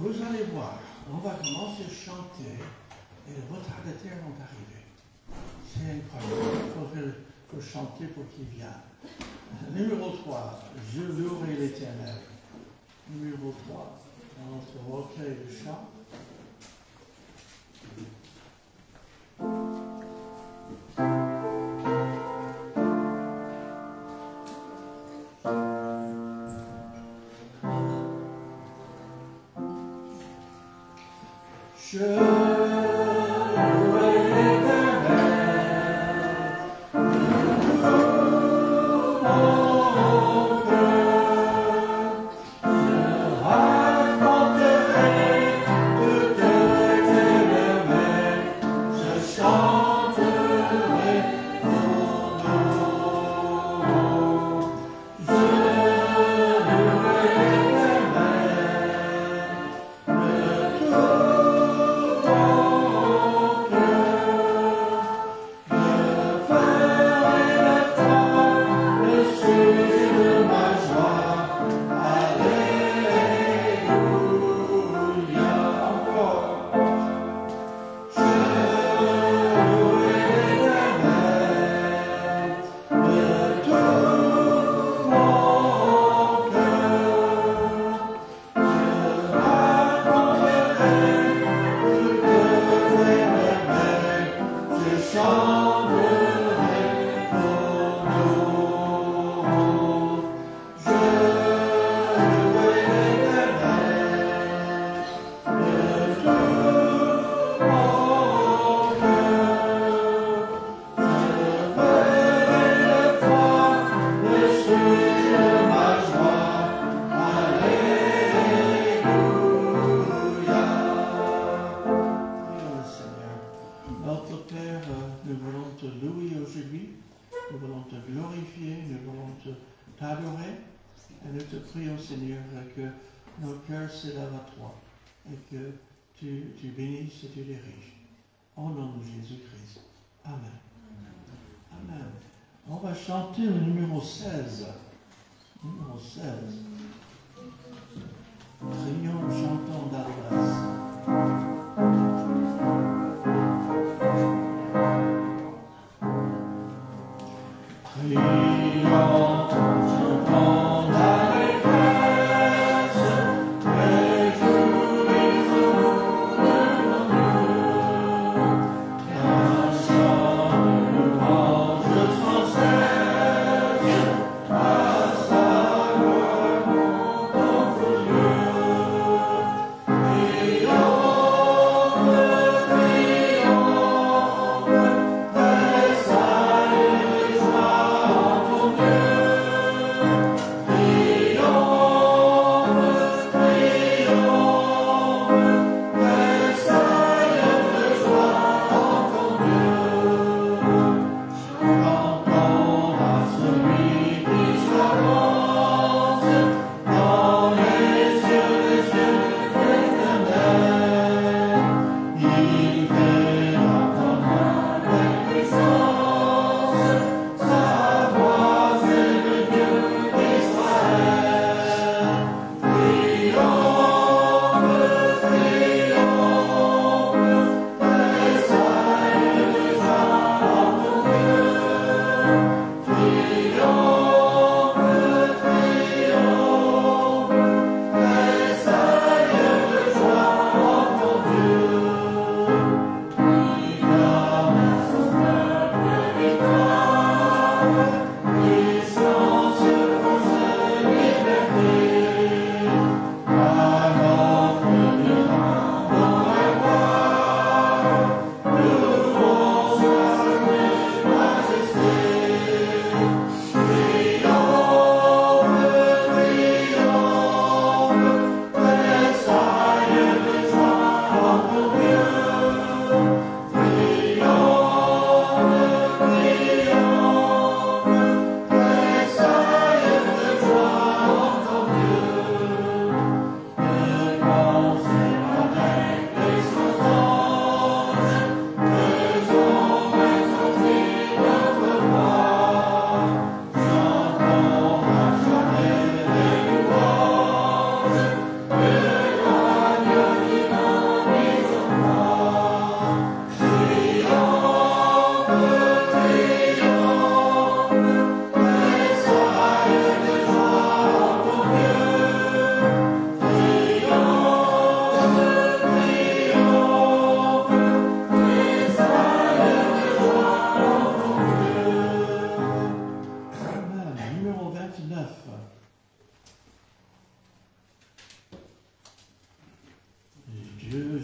Vous allez voir, on va commencer à chanter et les retardataires vont arriver. C'est incroyable, il faut chanter pour qu'ils viennent. Numéro 3, je louerai l'Éternel. Numéro 3, dans notre recueil de chant. Je louerai l'Éternel, mon cœur, je raconterai toutes tes merveilles, je chanterai ton nom. Je louerai l'Éternel, le tout. Prions, Seigneur, que nos cœurs s'élèvent à toi et que tu bénisses et tu diriges. Au nom de Jésus-Christ. Amen. Amen. On va chanter le numéro 16. Numéro 16. Prions, chantons dans la grâce. Prions, chantons dans la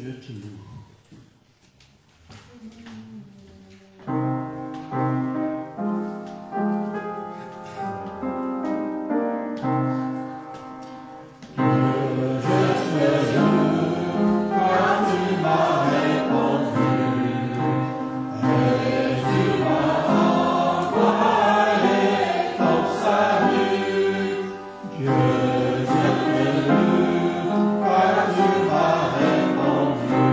je te loue. Dieu, je te loue, car tu m'as répondu.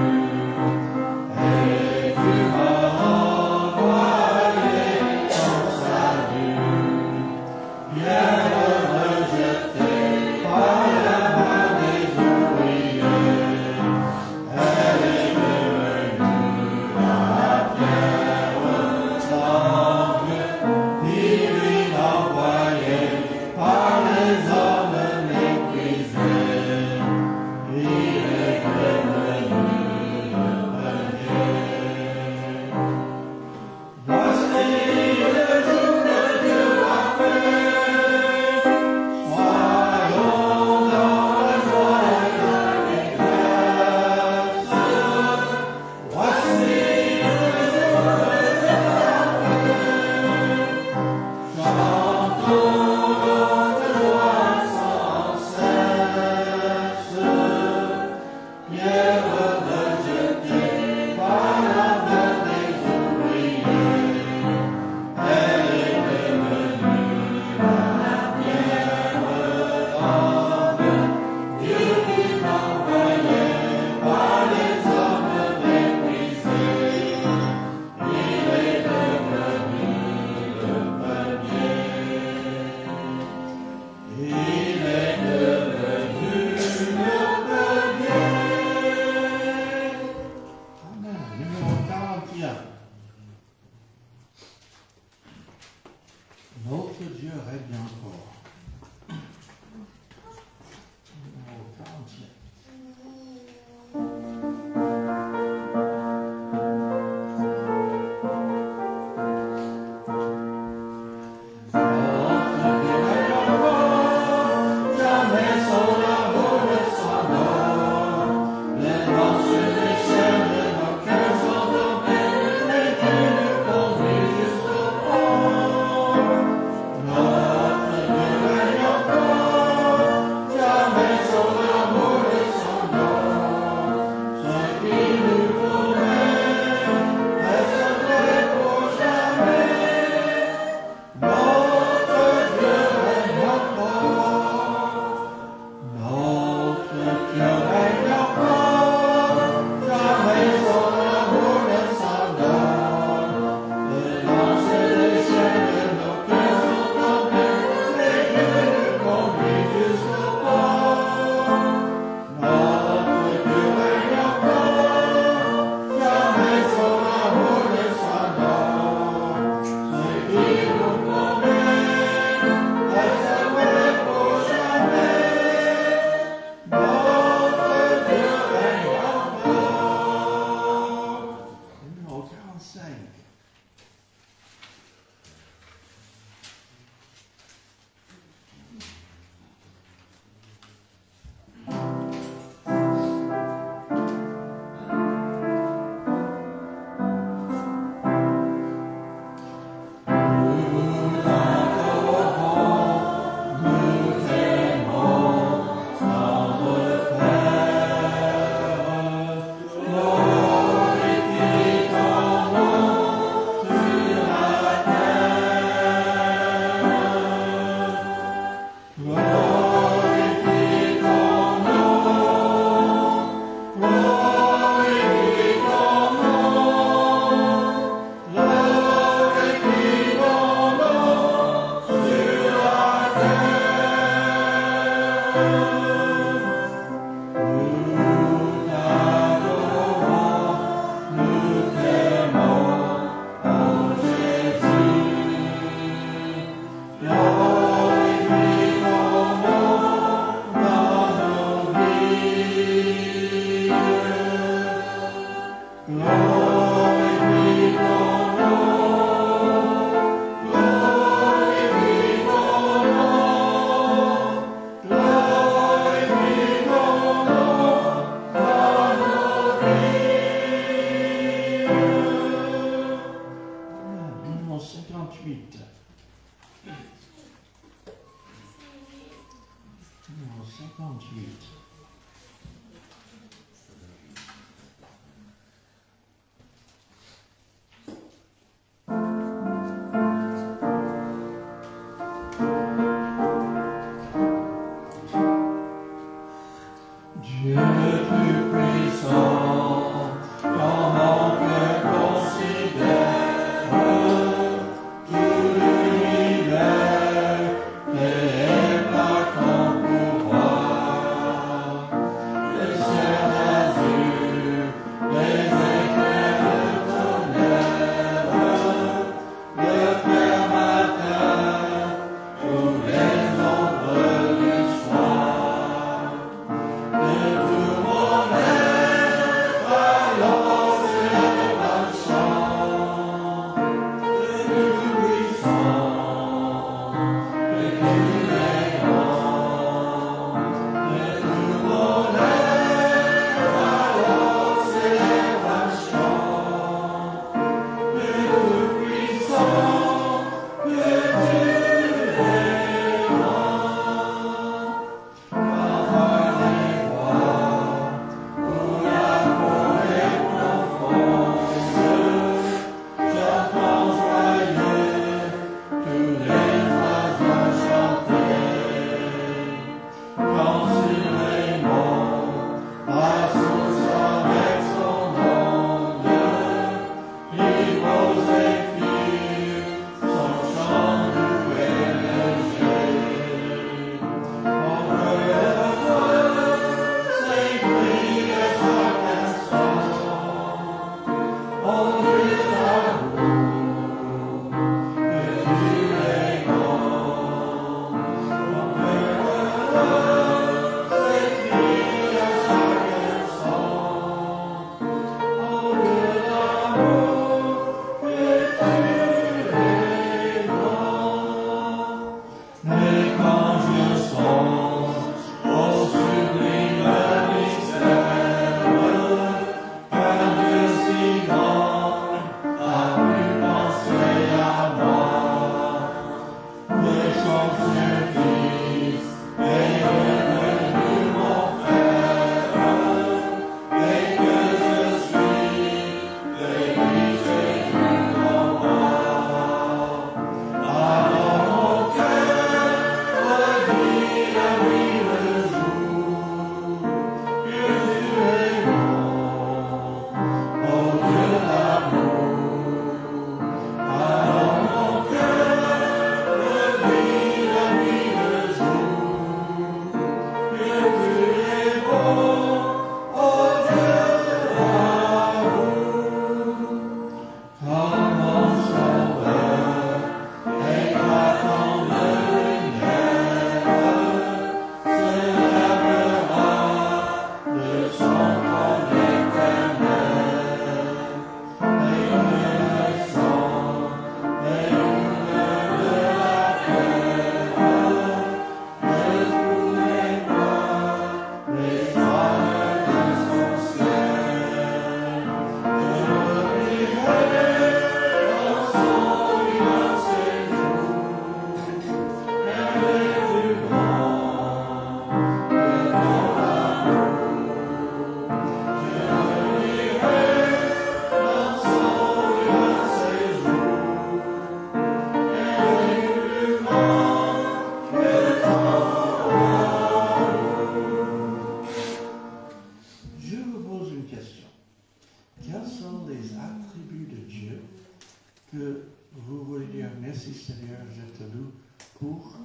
que vous voulez dire merci Seigneur, je te loue pour.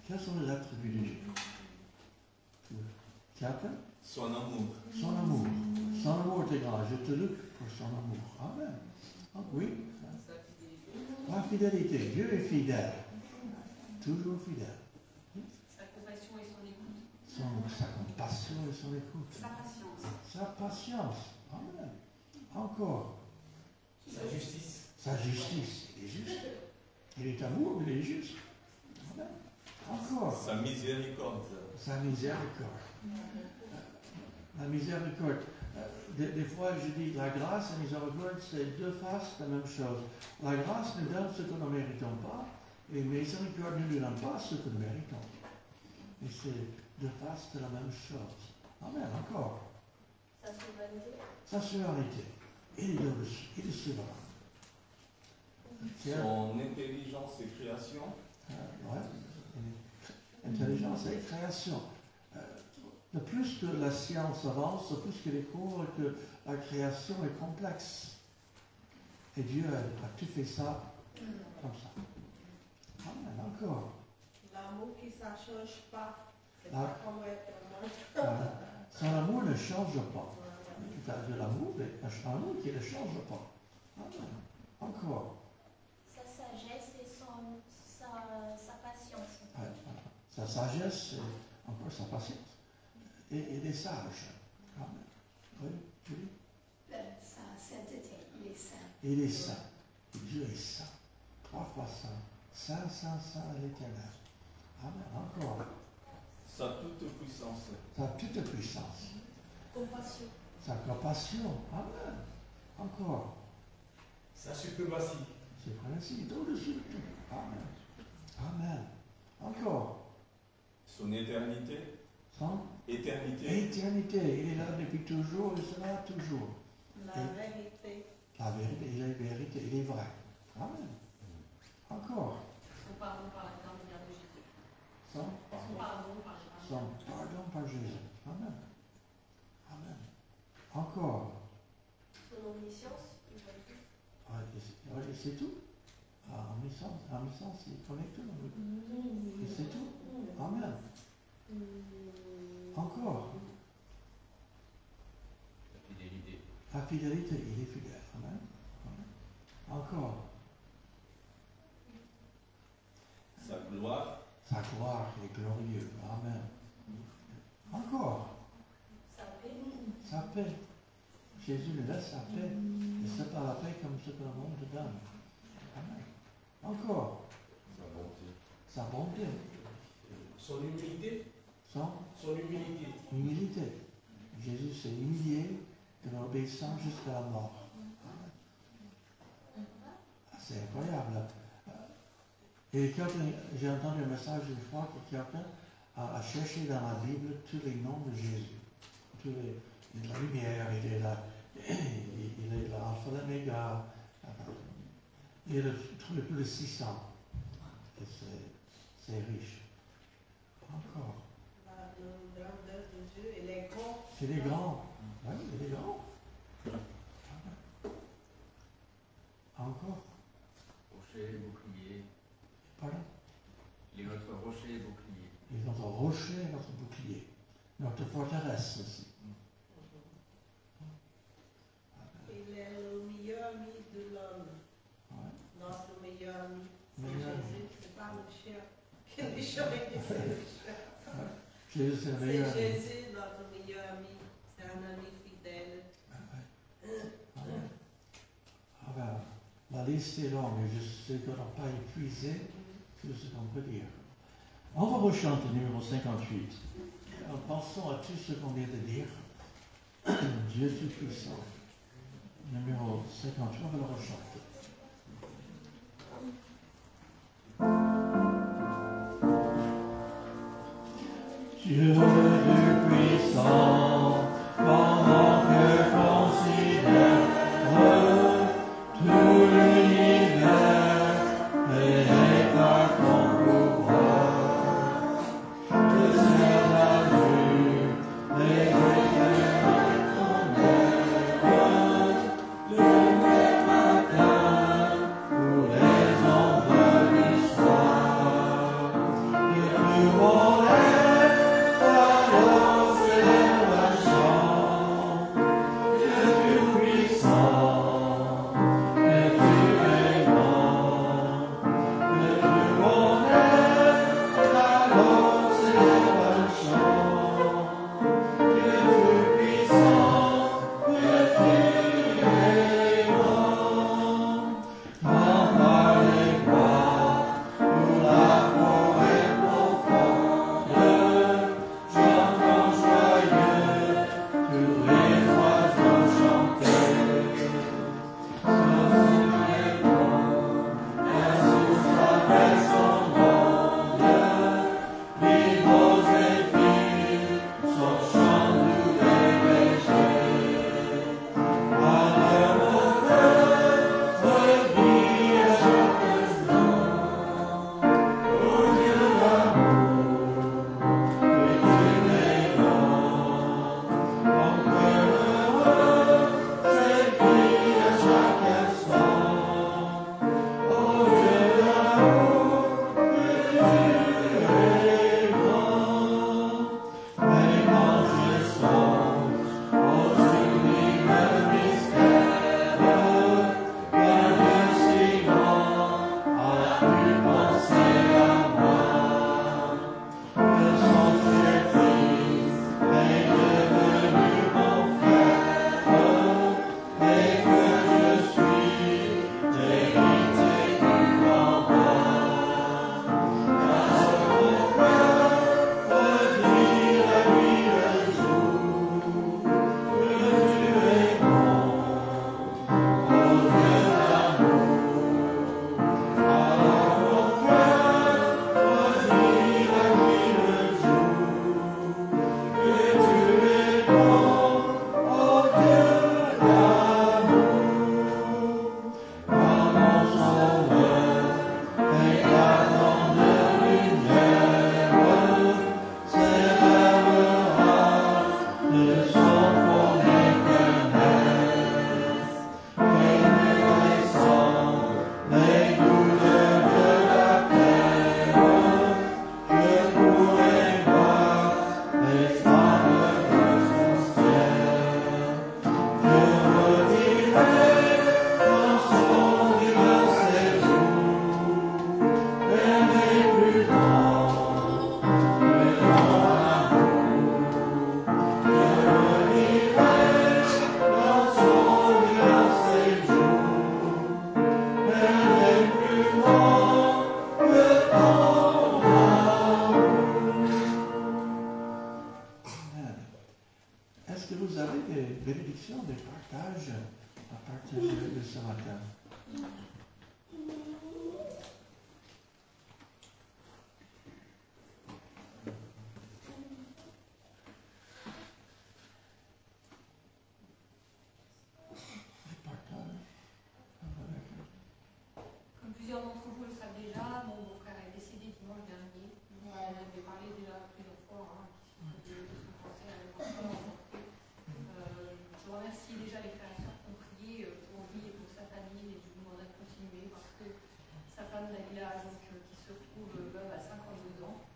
Quels sont les attributs de Dieu? Quelqu'un? Son amour. Son amour. Son amour est grand. Je te loue pour son amour. Amen. Ah, oui. La fidélité. Dieu est fidèle. Toujours fidèle. Sa compassion et son écoute. Sa compassion et son écoute. Sa patience. Sa patience. Amen. Encore. Sa justice. Sa justice. Il est juste. Il est amour, il est juste. Amen. Encore. Sa miséricorde. Sa miséricorde. La miséricorde. Des fois, je dis la grâce et la miséricorde, c'est deux faces de la même chose. La grâce nous donne ce que nous ne méritons pas, et la miséricorde ne nous donne pas ce que nous méritons. Et c'est deux faces de la même chose. Amen, encore. Sa souveraineté. Sa souveraineté. Il est souverain. Son intelligence et création. Ouais. Intelligence et création. Le plus que la science avance, le plus qu'elle découvre que la création est complexe. Et Dieu a tout fait ça comme ça. Amen, encore. L'amour qui ne change pas. C'est Ah. pas comme être Son amour ne change pas. Tu as de l'amour, mais un amour qui ne change pas. Amen. Encore. Sa sagesse et sa patience. Ouais, voilà. Sa sagesse, et encore sa patience. Et il est sage. Amen. Oui, Julie? Sa sainteté, il est saint. Il est saint. Dieu est saint. 3 fois saint. Saint, saint, saint à l'éternel. Amen. Encore. Sa toute puissance. Sa toute puissance. Compassion. Sa compassion. Amen. Encore. Sa suprématie. C'est ainsi, au-dessus de tout. Amen. Amen. Encore. Son éternité. Son Éternité. éternité. Il est là depuis toujours, il sera toujours. la vérité. La vérité, il est vérité, il est vrai. Amen. Encore. Son pardon par l'intermédiaire de Jésus. Son Son pardon par l'intermédiaire. Son pardon par Jésus. Amen. Amen. Encore. Son omniscience. Il voit tout. Et c'est tout. Omniscience, il connaît tout. Et c'est tout. Amen. Encore. La fidélité. La fidélité, il est fidèle. Amen. Amen. Encore. Sa gloire. Sa gloire est glorieuse. Amen. Encore. Sa paix. Sa paix. Jésus nous laisse sa paix. Et c'est pas la paix comme ce que le monde te donne. Amen. Encore. Sa bonté. Sa bonté. Son humilité. Son Humilité. humilité. Jésus s'est humilié en obéissant jusqu'à la mort. Amen. C'est incroyable. Et j'ai entendu un message une fois que quelqu'un a cherché dans la Bible tous les noms de Jésus. Il est la lumière, il est l'alpha, l'oméga. Il a trouvé plus de 600. Et c'est riche. Encore. La grandeur de Dieu, il est grand. C'est des grands. Oui, il est grand. Encore. Rocher, bouclier. Pardon. Il est notre rocher et bouclier. Il est notre rocher, notre bouclier. Notre forteresse aussi. Il est le meilleur ami de l'homme. Ouais. Notre meilleur ami. C'est Meilleur ami. Jésus, c'est pas le chien. Quel méchant il est, c'est le chien. Jésus, c'est le C'est meilleur. Jésus, notre meilleur ami. C'est un ami fidèle. Ah ben, la liste est longue et je sais qu'on n'a pas épuisé tout ce qu'on peut dire. On va rechanter numéro 58. Pensons à tout ce qu'on vient de dire. Dieu Tout-Puissant. Numéro 58, on va le rechanter. Dieu Tout-Puissant, quand mon cœur considère tout l'univers et par ton pouvoir, que c'est la vue, les étoiles de ton œuvre, le matin des bénédictions, des partages à partir de ce matin. Comme plusieurs d'entre vous le savent déjà, mon beau-frère est décédé dimanche dernier. On en avait parlé déjà plusieurs fois, de son cancer. Je remercie déjà les frères et sœurs qui ont prié pour lui et pour sa famille, et je vous demanderai de continuer parce que sa femme Nabila, donc, qui se retrouve veuve à 52 ans,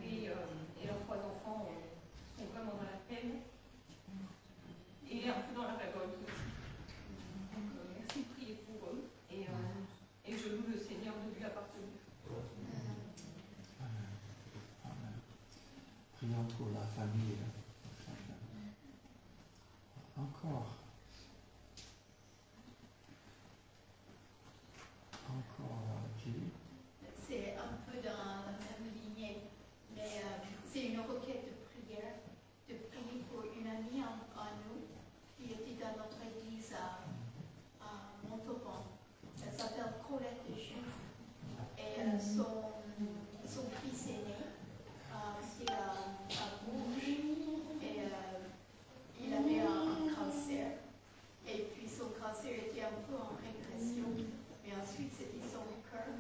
et leurs 3 enfants sont vraiment dans la peine et un peu dans la révolte aussi. Donc merci de prier pour eux et je loue le Seigneur de lui appartenir. Amen. Amen. Prions pour la famille. Encore. Julie. C'est un peu dans la même lignée, mais c'est une requête de prière, de prier pour une amie à nous qui était dans notre église à Montauban. Elle s'appelle Colette Juif et son fils aîné c'est à Bourges et il avait un cancer et puis son cancer était un peu en régression, mais ensuite c'était son cœur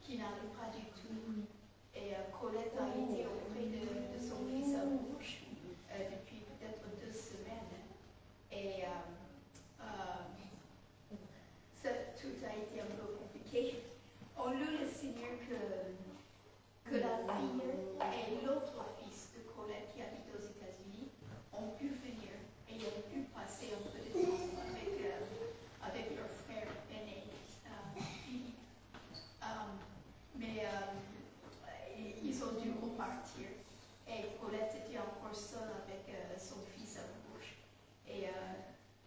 qui n'allait pas du tout. Et Colette a été auprès de son fils à Bourges depuis peut-être 2 semaines. Et tout a été un peu compliqué. On loue le Seigneur que la fille et l'autre fils de Colette qui habite aux États-Unis ont pu venir et ont pu passer un peu de temps avec leur frère aîné, Philippe. Mais ils ont dû repartir et Colette était encore seule avec son fils à Bourges. Et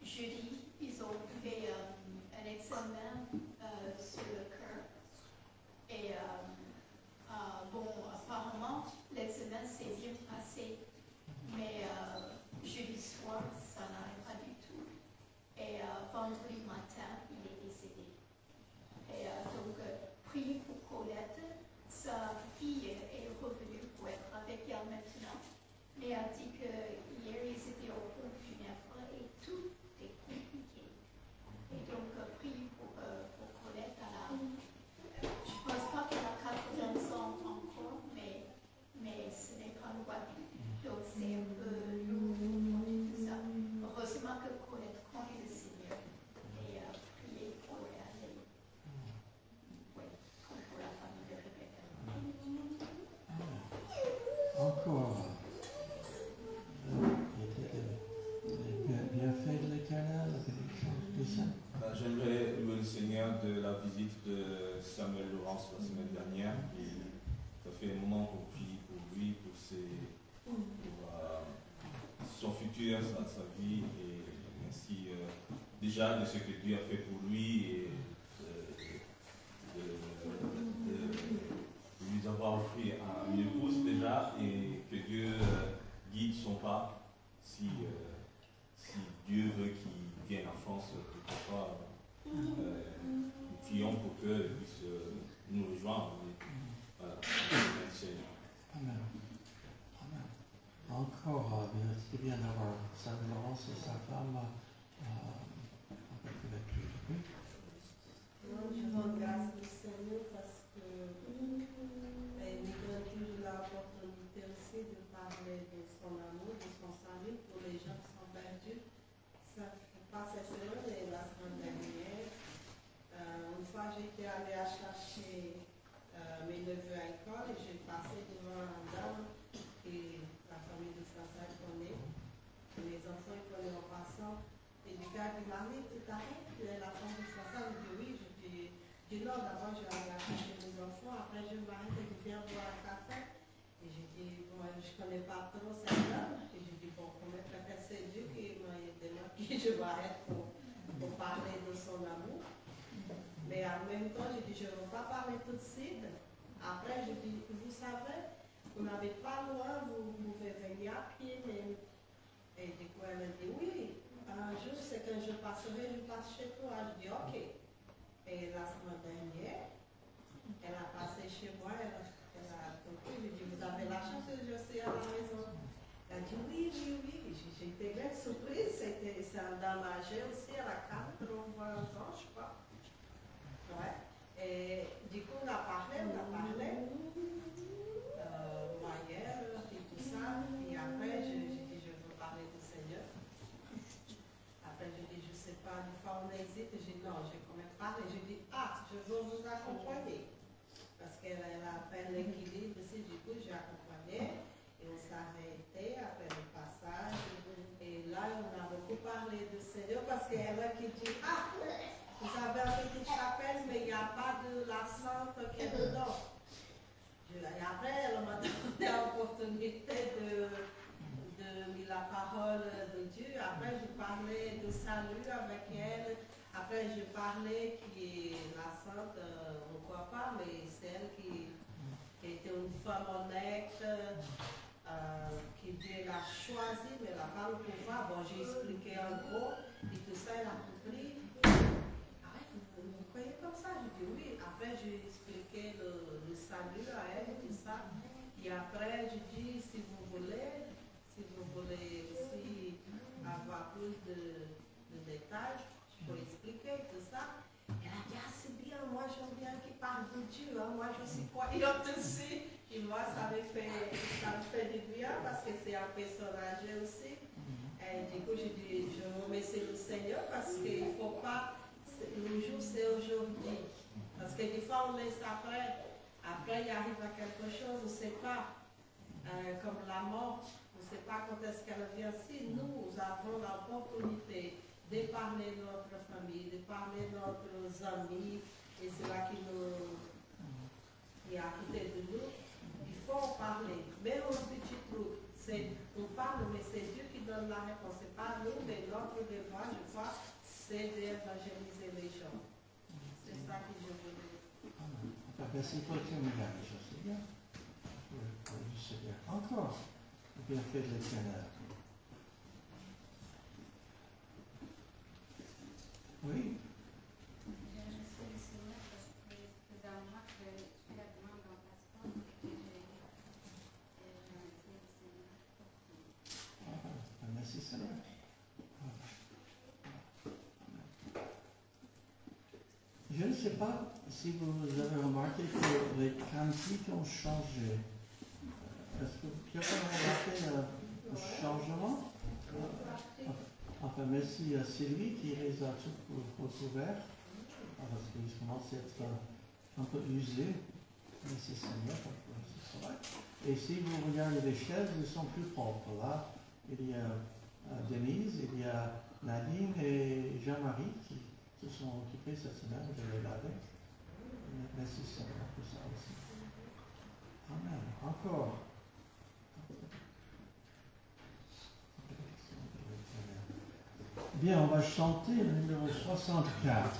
jeudi, ils ont fait un examen sur le cœur. Et apparemment, l'examen s'est bien passé, mais jeudi soir, ça n'allait pas du tout. Et vendredi matin, il est décédé. Et donc, priez pour Colette. Sa fille est revenue pour être avec elle maintenant, mais a dit que hier, ils étaient au pont funèbre et tout est compliqué. Et donc, priez pour Colette. Je ne pense pas qu'elle a 80 ans encore, mais ce n'est pas loin. Donc, c'est un peu lourd pour tout ça. Heureusement que Colette connaît le Seigneur et priez pour elle. Pour la famille de Rebecca. Encore. Les bienfaits de l'Éternel, la bénédiction du Saint. J'aimerais louer le Seigneur de la visite de Samuel Laurence la semaine dernière. Ça fait un moment qu'on prie pour lui, pour son futur, sa vie, et merci déjà de ce que Dieu a fait pour lui et de lui avoir offert une épouse déjà, et que Dieu guide son pas si Dieu veut qu'il vienne en France quelquefois. Nous prions pour qu'il puisse nous rejoindre. Merci. Amen. Amen. Encore, c'est bien d'avoir Samuel Laurence et sa femme avec lui. Oui. Je rends grâce au Seigneur parce que nous avons toujours l'opportunité aussi de parler de son amour, de son salut pour les gens qui sont perdus. Ça fait pas cette semaine et la semaine dernière. Une fois, j'étais allée à chercher mes neveux à l'école et j'ai passé devant une dame et la famille de François connaît. Les enfants connaissent en passant. Et du gars dit, Marie, tu t'arrêtes? La femme de François me dit oui. Je dis non, d'abord je vais aller chercher mes enfants, après je m'arrête et je viens boire un café. Et je dis, bon, je ne connais pas trop cette dame. Et je dis, bon, comment peut-être c'est Dieu qui m'a aidé, qui je vais être pour parler de son amour. Mais en même temps, je dis, je ne vais pas parler tout de suite. Après, je dis, vous savez, vous n'avez pas loin, vous pouvez venir à pied même. elle a dit oui, un jour c'est que je passerai, je passe chez toi. Je dis ok. Et la semaine dernière, elle a passé chez moi, elle a compris, je dis vous avez la chance que je suis à la maison. Elle a dit oui. J'étais bien surprise, c'est un dame âgée aussi, elle a 80 ans, je crois. Ouais. Et du coup, on a parlé, Maëlle et tout ça. Et après, j'ai dit, je veux parler du Seigneur. Après, j'ai dit, je ne sais pas, une fois on hésite. J'ai dit, non, j'ai quand même parlé. J'ai dit, je veux vous accompagner. Parce qu'elle a fait l'équilibre aussi, du coup, j'ai accompagné. Et on s'est arrêté après le passage. Et là, on a beaucoup parlé du Seigneur parce qu'elle a qui dit, vous avez une petite chapelle, mais il n'y a pas de la sainte qui est dedans. Et après, elle m'a donné l'opportunité de mettre la parole de Dieu. Après, je parlais de salut avec elle. Après, je parlais qui est la sainte, on ne croit pas, mais c'est elle qui était une femme honnête, qui Dieu l'a choisie, mais elle n'a pas le pouvoir. Bon, j'ai expliqué en gros, et tout ça, elle a compris. Vous croyez comme ça? Je dis oui. Après, j'ai expliqué le salut à elle, tout ça. Et après, je dis, si vous voulez aussi avoir plus de détails, je peux expliquer tout ça. Elle a dit, c'est bien, moi j'aime bien qu'il parle de Dieu, hein. Moi je suis croyante aussi. Et moi, ça me fait du bien parce que c'est un personnage aussi. Et du coup, je dis, je remercie le Seigneur parce qu'il ne faut pas. Le jour, c'est aujourd'hui. Parce que des fois, on laisse après il arrive à quelque chose, on ne sait pas, comme la mort, on ne sait pas quand est-ce qu'elle vient. Si nous avons l'opportunité de parler de notre famille, de parler de nos amis, et c'est là qui est à côté de nous, il faut en parler. Même un petit truc, on parle, mais c'est Dieu qui donne la réponse. Ce n'est pas nous, mais notre devoir, je crois, c'est d'évangéliser les gens. C'est ça que je voulais dire. Merci pour le témoignage, c'est bien. Du Seigneur. Encore, bien fait de l'Éternel. Oui. Je remercie le Seigneur parce que c'est un mois que je fais la demande en passeport et que j'ai je remercie le Seigneur pour tout. Merci Seigneur. Je ne sais pas si vous avez remarqué que les cantiques ont changé. Est-ce que tu as remarqué le changement? Enfin, merci à Sylvie qui les a tous recouverts, parce qu'ils commencent à être un peu usés. Merci Seigneur pour ce travail. Et si vous regardez les chaises, elles sont plus propres. Là, il y a Denise, il y a Nadine et Jean-Marie qui se sont occupés cette semaine de les laver. Merci Seigneur pour ça aussi. Amen. Encore. Bien, on va chanter le numéro 64.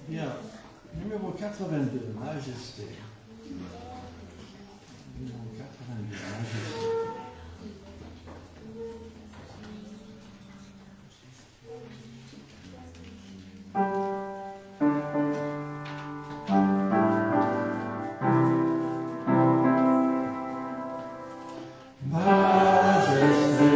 Bien, numéro 82, Majesté. Numéro 82, Majesté. Majesté.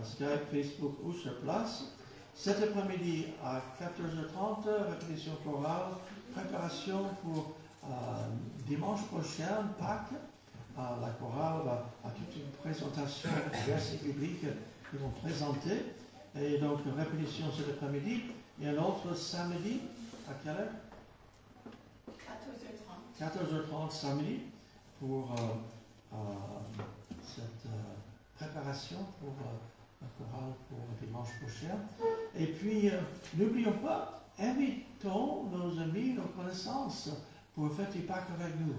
Skype, Facebook ou sur place. Cet après-midi à 14h30, répétition chorale, préparation pour dimanche prochain, Pâques. La chorale a toute une présentation de versets bibliques qu'ils vont présenter. Et donc, répétition cet après-midi. Et un autre samedi, à quelle heure 14h30 samedi, pour cette préparation pour la chorale pour dimanche prochain. Et puis, n'oublions pas, invitons nos amis, nos connaissances pour fêter Pâques avec nous.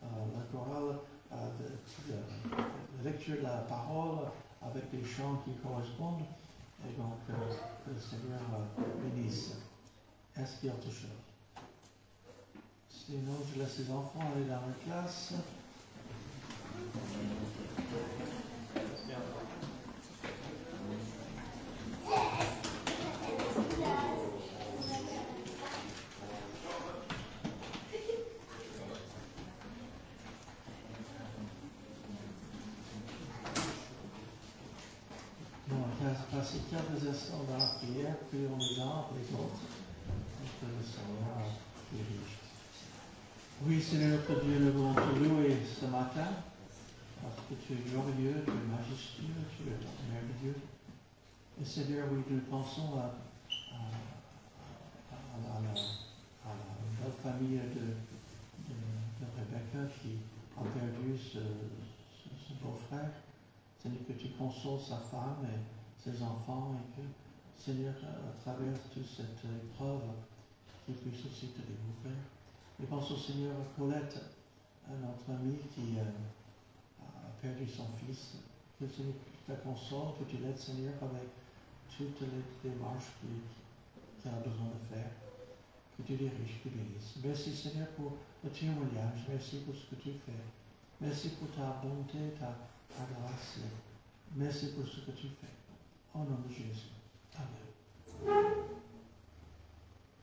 La chorale de lecture de la parole avec des chants qui correspondent. Et donc, que le Seigneur bénisse. Est-ce qu'il y a autre chose? Sinon, je laisse les enfants aller dans la classe. Passer quelques instants dans la prière, prions les uns les autres, et que le Seigneur dirige. Oui, Seigneur notre Dieu, nous voulons te louer ce matin, parce que tu es glorieux, tu es majestueux, tu es merveilleux. Et Seigneur, oui, nous pensons à la belle famille de Rebecca qui a perdu ce beau-frère. Seigneur, que tu consoles sa femme et ses enfants et que, Seigneur, à travers toute cette épreuve, qu'il puisse aussi te découvrir. Et pense au Seigneur Colette, à notre amie qui a perdu son fils. Que Seigneur te console, que tu l'aides, Seigneur, avec toutes les démarches qu'elle a besoin de faire. Que tu diriges, que tu bénisses. Merci, Seigneur, pour le témoignage. Merci pour ce que tu fais. Merci pour ta bonté, ta grâce. Merci pour ce que tu fais. Au nom de Jésus. Amen.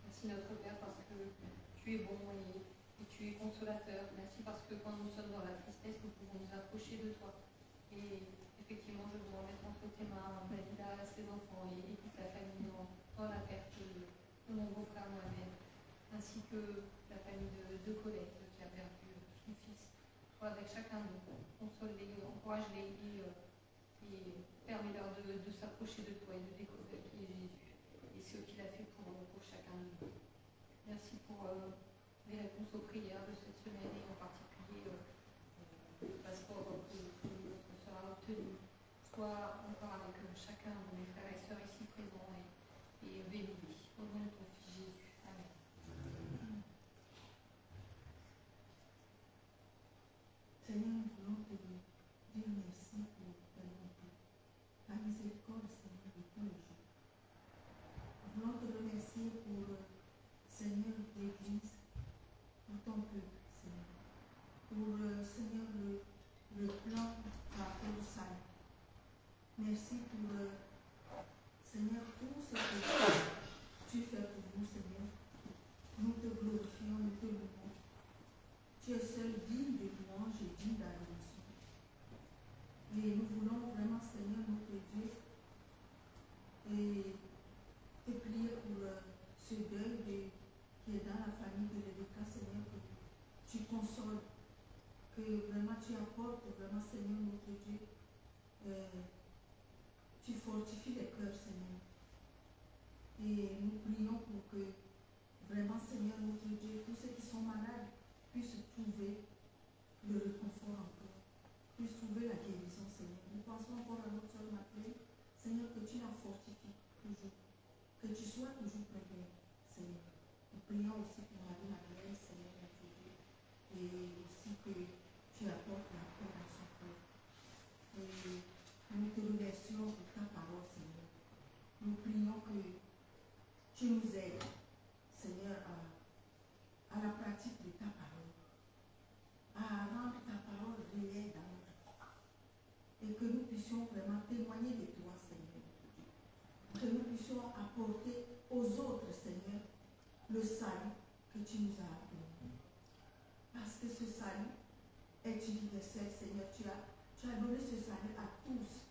Merci notre Père parce que tu es bon et tu es consolateur. Merci parce que quand nous sommes dans la tristesse, nous pouvons nous approcher de toi. Et effectivement, je veux remettre entre tes mains Dalila, ses enfants et toute la famille dans la perte de mon beau-frère Mohamed, ainsi que la famille de Colette qui a perdu son fils. Sois avec chacun de nous, console-les, encourage-les et permets-leur de s'approcher de toi et de découvrir qui est Jésus et ce qu'il a fait pour chacun de nous. Merci pour les réponses aux prières de cette semaine et en particulier le passeport que notre sœur a obtenu. Sois encore avec chacun de mes frères et sœurs ici présents et bénis. Au nom de ton Fils Jésus. Amen. Seigneur, nous voulons te dire merci pour ta bonté, ta miséricorde, Seigneur, de tous les jours. Nous voulons te remercier pour, Seigneur, l'Église, pour ton peuple, Seigneur. Pour, Seigneur, le plan que tu as fait au salut. Merci pour, Seigneur, tout ce que tu fais pour nous, Seigneur. Nous te glorifions, nous te louons. Tu es seul digne de louange et digne d'adoration. Et nous voulons vraiment, Seigneur, notre Dieu, et te prier pour ce deuil qui est dans la famille de Rebecca, Seigneur, que tu consoles, que vraiment tu apportes, vraiment, Seigneur, notre Dieu, fortifie les cœurs, Seigneur. Et nous prions pour que vraiment, Seigneur, notre Dieu, tous ceux qui sont malades puissent trouver le réconfort encore, puissent trouver la guérison, Seigneur. Nous pensons encore à notre soeur Madeleine, Seigneur, que tu la fortifies toujours, que tu sois toujours près d'elle, Seigneur. Nous prions aussi pour Marie-Madeleine, Seigneur, notre Dieu, et aussi que tu apportes la paix dans son cœur. Et nous te remercions pour ta parole, Seigneur. Nous prions que tu nous aides, Seigneur, à la pratique de ta parole, à rendre ta parole réelle dans notre vie. Et que nous puissions vraiment témoigner de toi, Seigneur. Que nous puissions apporter aux autres, Seigneur, le salut que tu nous as donné. Parce que ce salut est universel, Seigneur. Tu as donné ce salut à tous.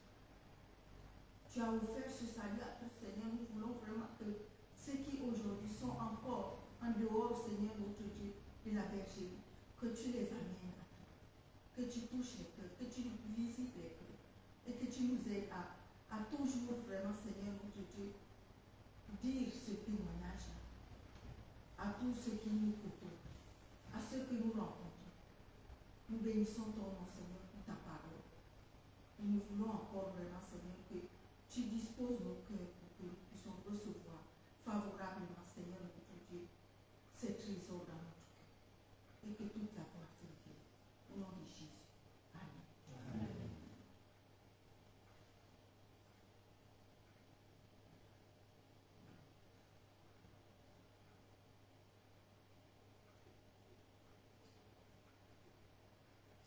Tu as offert ce salut à tous, Seigneur. Nous voulons vraiment que ceux qui aujourd'hui sont encore en dehors, Seigneur, notre Dieu, de la bergerie, que tu les amènes à toi, que tu touches les cœurs, que tu visites les cœurs, et que tu nous aides à toujours vraiment, Seigneur, notre Dieu, dire ce témoignage-là à tous ceux qui nous côtoient, à ceux que nous rencontrons. Nous bénissons ton nom, Seigneur, pour ta parole. Et nous voulons encore vraiment, Seigneur, que tu disposes nos cœurs pour que nous puissions recevoir favorablement, Seigneur, notre Dieu, ces trésors dans notre cœur. Et que toute la gloire te revienne. Au nom de Jésus. Amen. Amen.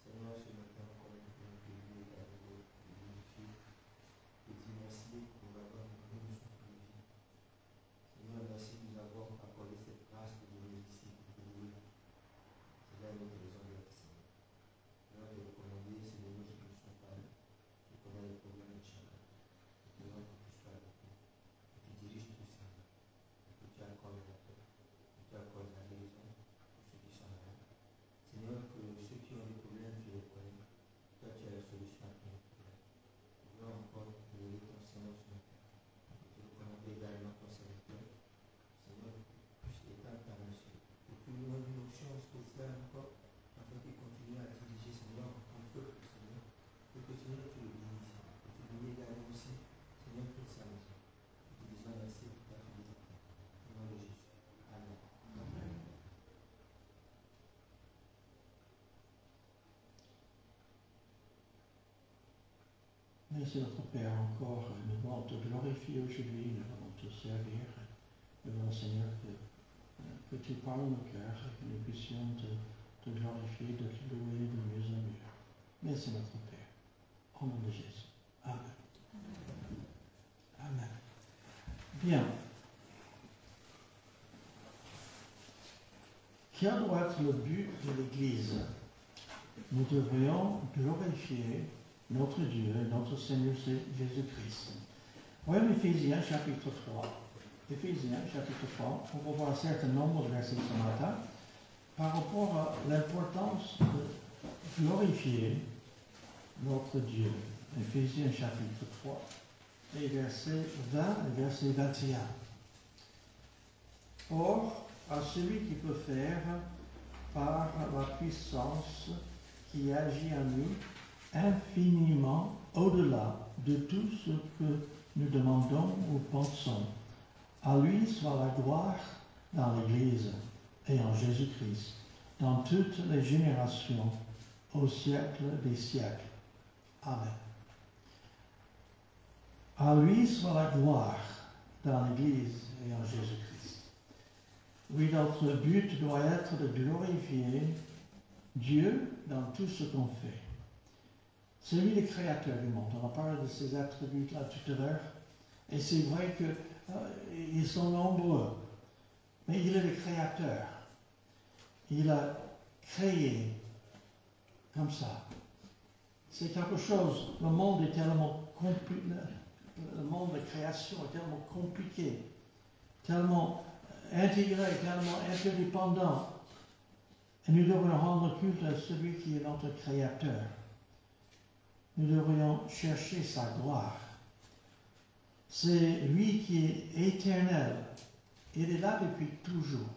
Seigneur, ce matin, encore une fois, nous te louons et t'adorer, te glorifier, te dire merci pour avoir donné nous souffle de vie. Seigneur, merci de nous avoir accordé cette grâce de venir ici pour te louer. C'est là notre raison d'être, Seigneur. Seigneur, de recommander ces données qui ne sont pas là, qui connaissent les problèmes de chacun. Nous demandons que tu sois avec nous, que tu diriges tout ça, que tu accordes la paix, que tu accordes la guérison pour ceux qui sont malades. Seigneur, que ceux qui ont des problèmes, tu les connais. Toi, tu as la solution à tous les problèmes. Je veux encore te donner ton Seigneur ce matin. Et te recommander également ton serviteur. Seigneur, que tu puisses étendre ta main sur lui. Que tu lui donnes une option spéciale encore, afin qu'il continue à diriger, Seigneur, ton peuple, Seigneur. Et que Seigneur, tu le bénisses. Que tu bénis également aussi, Seigneur, toute sa maison. Et te disons merci pour ta fidélité. Au nom de Jésus. Amen. Amen. Merci notre Père encore, nous voulons te glorifier aujourd'hui, nous voulons te servir, nous voulons Seigneur que tu parles nos cœurs, que nous puissions te glorifier, de te louer de mieux en mieux. Merci notre Père, au nom de Jésus. Amen. Amen. Bien. Quel doit être le but de l'Église? Nous devrions glorifier notre Dieu, notre Seigneur Jésus-Christ. Voyons Éphésiens chapitre 3. Éphésiens chapitre 3, on va voir un certain nombre de versets ce matin par rapport à l'importance de glorifier notre Dieu. Éphésiens chapitre 3, et versets 20 et verset 21. Or, à celui qui peut faire par la puissance qui agit en nous infiniment au-delà de tout ce que nous demandons ou pensons. À lui soit la gloire dans l'Église et en Jésus-Christ, dans toutes les générations, au siècle des siècles. Amen. À lui soit la gloire dans l'Église et en Jésus-Christ. Oui, notre but doit être de glorifier Dieu dans tout ce qu'on fait. C'est lui le créateur du monde. On a parlé de ces attributs-là tout à l'heure. Et c'est vrai qu'ils sont nombreux. Mais il est le créateur. Il a créé comme ça. C'est quelque chose. Le monde est tellement compliqué. Le monde de création est tellement compliqué, tellement intégré, tellement interdépendant. Et nous devrions rendre culte à celui qui est notre créateur. Nous devrions chercher sa gloire. C'est lui qui est éternel. Il est là depuis toujours.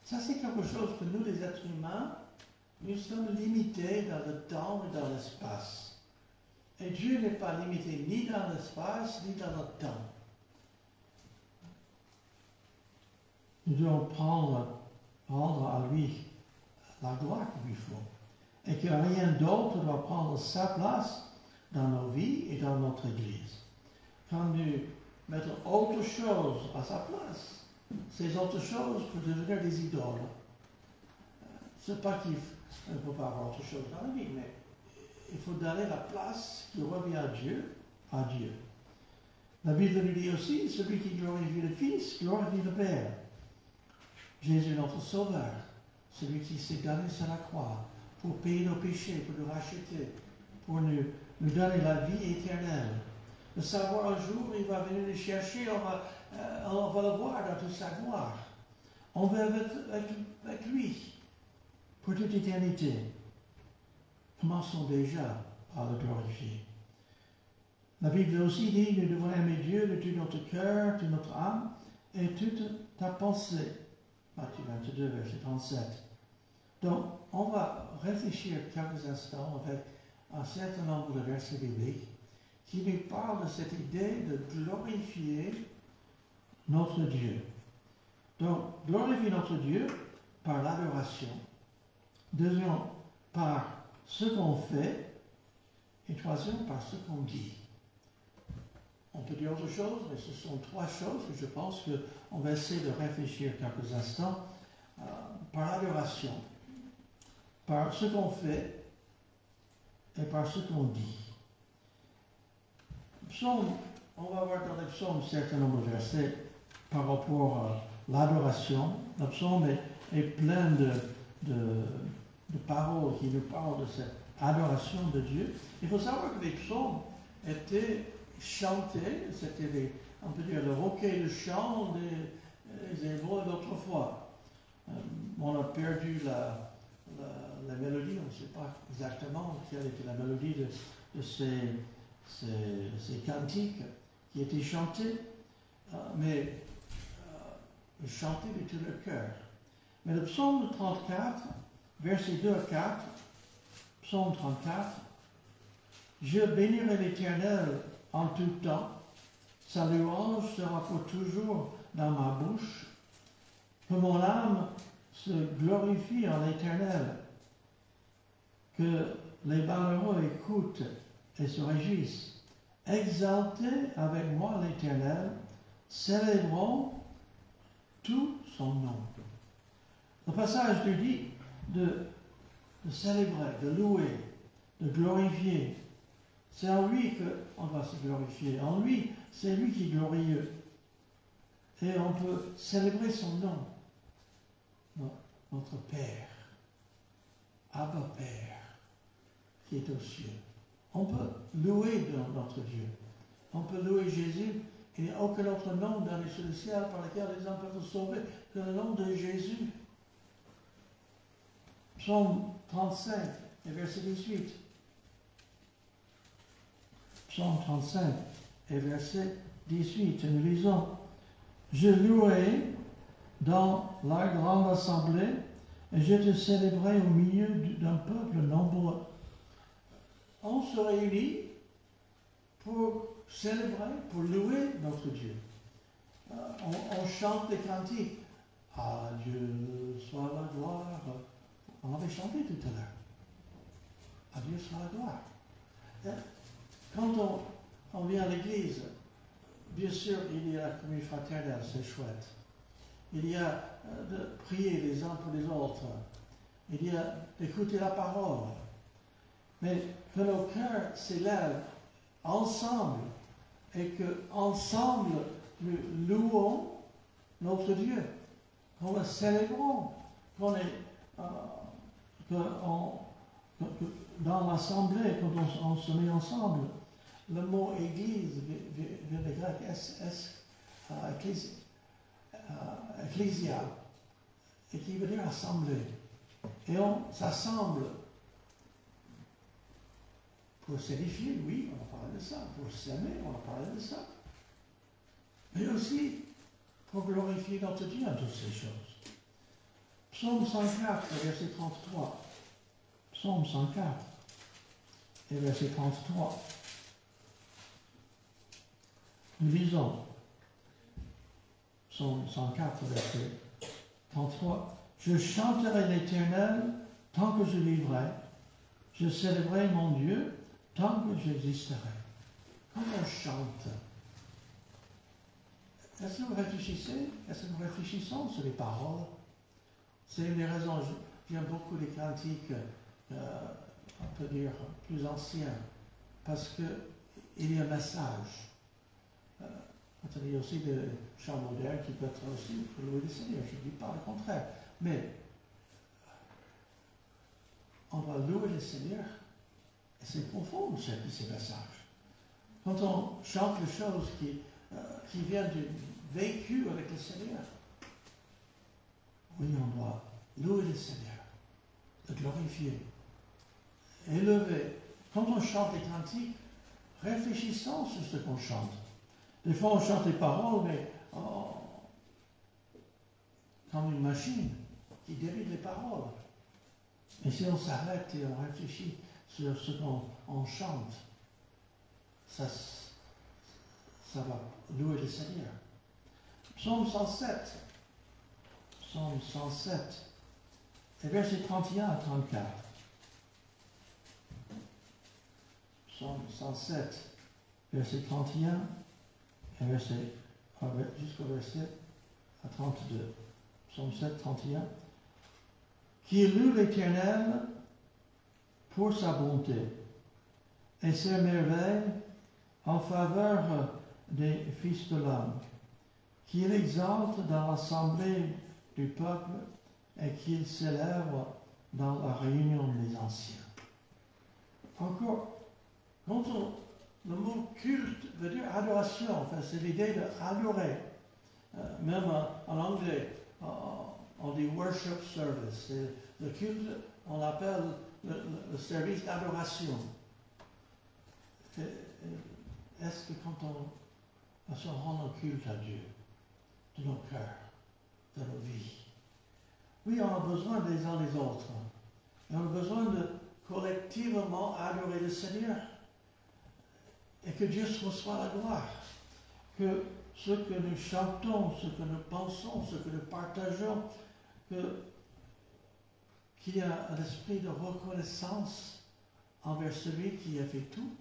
Ça, c'est quelque chose que nous, les êtres humains, nous sommes limités dans le temps et dans l'espace. Et Dieu n'est pas limité ni dans l'espace, ni dans le temps. Nous devons rendre à lui la gloire qu'il lui faut. Et que rien d'autre ne doit prendre sa place dans nos vies et dans notre Église. Quand nous mettons autre chose à sa place, ces autres choses peuvent devenir des idoles. C'est pas qu'il ne faut pas avoir autre chose dans la vie, mais il faut donner la place qui revient à Dieu, à Dieu. La Bible nous dit aussi, celui qui glorifie le Fils, glorifie le Père. Jésus, notre Sauveur, celui qui s'est donné sur la croix pour payer nos péchés, pour nous racheter, pour nous donner la vie éternelle. Le savoir un jour, il va venir nous chercher, on va le voir dans toute sa gloire. On va avec lui pour toute éternité. Commençons déjà à le glorifier. La Bible aussi dit, nous devons aimer Dieu de tout notre cœur, de notre âme et toute ta pensée. Matthieu 22, verset 37. Donc, on va réfléchir quelques instants avec un certain nombre de versets bibliques qui nous parlent de cette idée de glorifier notre Dieu. Donc, glorifier notre Dieu par l'adoration. Deuxièmement, par ce qu'on fait. Et troisièmement, par ce qu'on dit. On peut dire autre chose, mais ce sont trois choses que je pense qu'on va essayer de réfléchir quelques instants. Par l'adoration, par ce qu'on fait et par ce qu'on dit. Psaume, on va voir dans le psaume un certain nombre de versets par rapport à l'adoration. Le psaume est plein de paroles qui nous parlent de cette adoration de Dieu. Il faut savoir que les psaumes étaient chantés, c'était, on peut dire, le recueil de chants des Hébreux d'autrefois. On a perdu la mélodie, on ne sait pas exactement quelle était la mélodie de ces cantiques qui étaient chantés, mais chantés de tout le cœur. Mais le psaume 34, versets 2 à 4, psaume 34, je bénirai l'Éternel en tout temps, sa louange sera pour toujours dans ma bouche, que mon âme se glorifie en l'Éternel, que les malheureux écoutent et se réjouissent. Exaltez avec moi l'Éternel, célébrons tout son nom. Le passage nous dit de célébrer, de louer, de glorifier. C'est en lui qu'on doit se glorifier. En lui, c'est lui qui est glorieux. Et on peut célébrer son nom. Notre Père, Abba Père, qui est aux cieux. On peut louer notre Dieu. On peut louer Jésus. Il n'y a aucun autre nom dans les cieux du ciel par lequel les hommes peuvent se sauver que le nom de Jésus. Psaume 35, et verset 18. Psaume 35 et verset 18. Nous lisons, je louerai dans la grande assemblée, et je te célébrerai au milieu d'un peuple nombreux. On se réunit pour célébrer, pour louer notre Dieu. On chante des cantiques. À Dieu soit la gloire. On avait chanté tout à l'heure. À Dieu soit la gloire. Quand on vient à l'église, bien sûr, il y a la communion fraternelle, c'est chouette. Il y a de prier les uns pour les autres. Il y a d'écouter la parole. Mais que nos cœurs s'élèvent ensemble et qu'ensemble nous louons notre Dieu, qu'on le célébrons, qu'on est dans l'assemblée, quand on se met ensemble. Le mot église vient du grec ecclésia, et qui veut dire assemblée. Et on s'assemble pour s'édifier, oui, on a parlé de ça. Pour s'aimer, on a parlé de ça. mais aussi pour glorifier notre Dieu en toutes ces choses. Psaume 104, verset 33. Psaume 104, et verset 33. Nous lisons Psaume 104, verset 33. Je chanterai l'Éternel tant que je vivrai. Je célébrerai mon Dieu tant que j'existerai. Quand on chante, est-ce que vous réfléchissez? Est-ce que nous réfléchissons sur les paroles? C'est une des raisons, j'aime beaucoup les cantiques, on peut dire, plus anciens, parce qu'il y a un message. Il y a aussi des chants modernes qui peuvent être aussi pour louer le Seigneur, je ne dis pas le contraire. Mais on va louer le Seigneur, et c'est profond ces messages. Quand on chante les choses qui viennent du vécu avec le Seigneur, oui, on doit louer le Seigneur, le glorifier, élever. Quand on chante les cantiques, réfléchissons sur ce qu'on chante. Des fois, on chante les paroles, mais comme une machine qui dérive les paroles. Et si on s'arrête et on réfléchit sur ce qu'on chante, ça va louer le Seigneur. Psaume 107. Psaume 107. Et versets 31 à 34. Psaume 107, verset 31 et jusqu'au verset 32. Psaume 7, 31. Qui loue l'Éternel pour sa bonté et ses merveilles en faveur des fils de l'homme, qu'il exalte dans l'assemblée du peuple et qu'il célèbre dans la réunion des anciens. Encore, quand le mot culte veut dire adoration, enfin, c'est l'idée d'adorer. Même en anglais, on dit worship service. Le culte, on l'appelle le service d'adoration. Est-ce que quand on se rend en culte à Dieu, de nos cœurs, de nos vies, oui, on a besoin des uns des autres. Et on a besoin de collectivement adorer le Seigneur. Et que Dieu reçoive la gloire. Que ce que nous chantons, ce que nous pensons, ce que nous partageons, qu'il y a un esprit de reconnaissance envers celui qui a fait tout.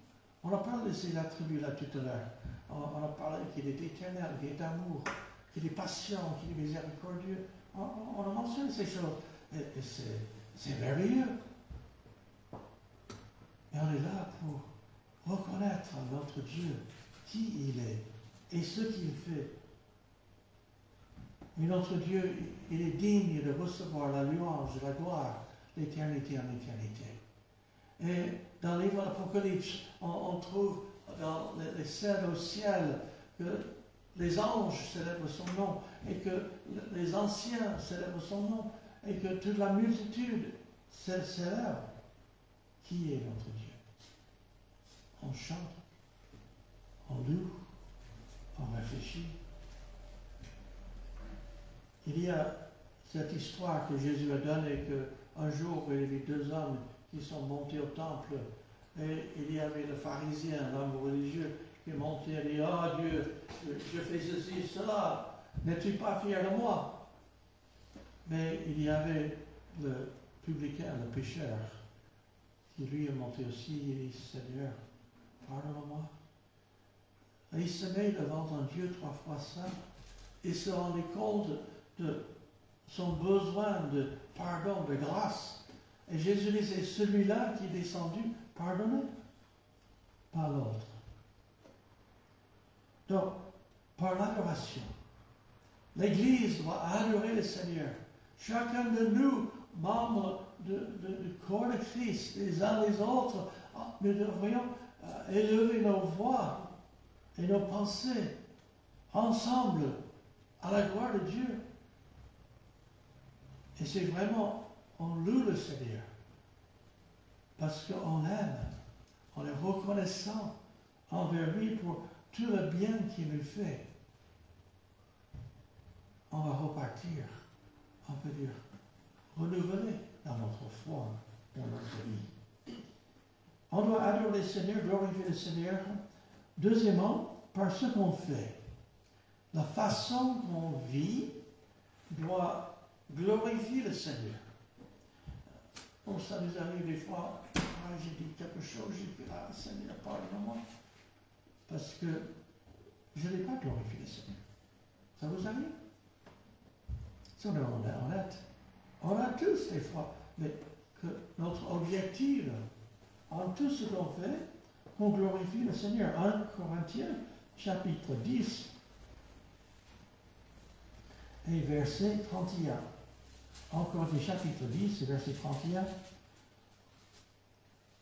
On a parlé de ces attributs là tout à l'heure. On a parlé qu'il est éternel, qu'il est amour, qu'il est patient, qu'il est miséricordieux. On a mentionné ces choses. Et c'est merveilleux. Et on est là pour reconnaître notre Dieu, qui il est et ce qu'il fait. Et notre Dieu, il est digne de recevoir la louange et la gloire d'éternité en éternité. Et dans le livre de l'Apocalypse, on trouve dans les scènes au ciel que les anges célèbrent son nom et que les anciens célèbrent son nom et que toute la multitude célèbre qui est notre Dieu. On chante, on loue, on réfléchit. Il y a cette histoire que Jésus a donnée qu'un jour il y avait deux hommes qui sont montés au temple et il y avait le pharisien, l'homme religieux, qui est monté et dit: oh Dieu, je fais ceci, cela, n'es-tu pas fier de moi? Mais il y avait le publicain, le pécheur, qui lui est monté aussi et dit: Seigneur, pardonne-moi. Et il se met devant un Dieu trois fois saint et se rendait compte de son besoin de pardon, de grâce. Et Jésus disait: celui-là qui est descendu, pardonnez, pas l'autre. Donc, par l'adoration, l'Église doit adorer le Seigneur. Chacun de nous, membres du corps de Christ, les uns les autres, nous devrions élever nos voix et nos pensées ensemble à la gloire de Dieu. Et c'est vraiment, on loue le Seigneur parce qu'on l'aime, on est reconnaissant envers lui pour tout le bien qu'il nous fait. on va repartir, on peut dire, renouveler dans notre foi, dans notre vie. On doit adorer le Seigneur, glorifier le Seigneur. Deuxièmement, par ce qu'on fait. La façon qu'on vit doit glorifier le Seigneur. Bon, ça nous arrive des fois, j'ai dit quelque chose, j'ai dit, Seigneur, pardonne-moi, parce que je n'ai pas glorifié le Seigneur. Ça vous arrive? Si on est honnête, on a tous des fois, mais que notre objectif, en tout ce qu'on fait, on glorifie le Seigneur. 1 Corinthiens, chapitre 10, et verset 31. 1 Corinthiens, chapitre 10, verset 31.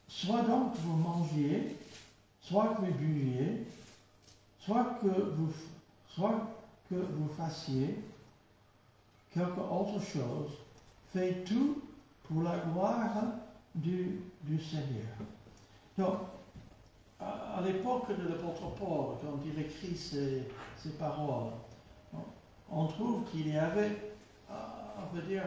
Soit donc vous mangiez, soit que vous buviez, soit que vous fassiez quelque autre chose, faites tout pour la gloire du Seigneur. Donc, à l'époque de l'apôtre Paul, quand il écrit ces paroles, on trouve qu'il y avait, on peut dire,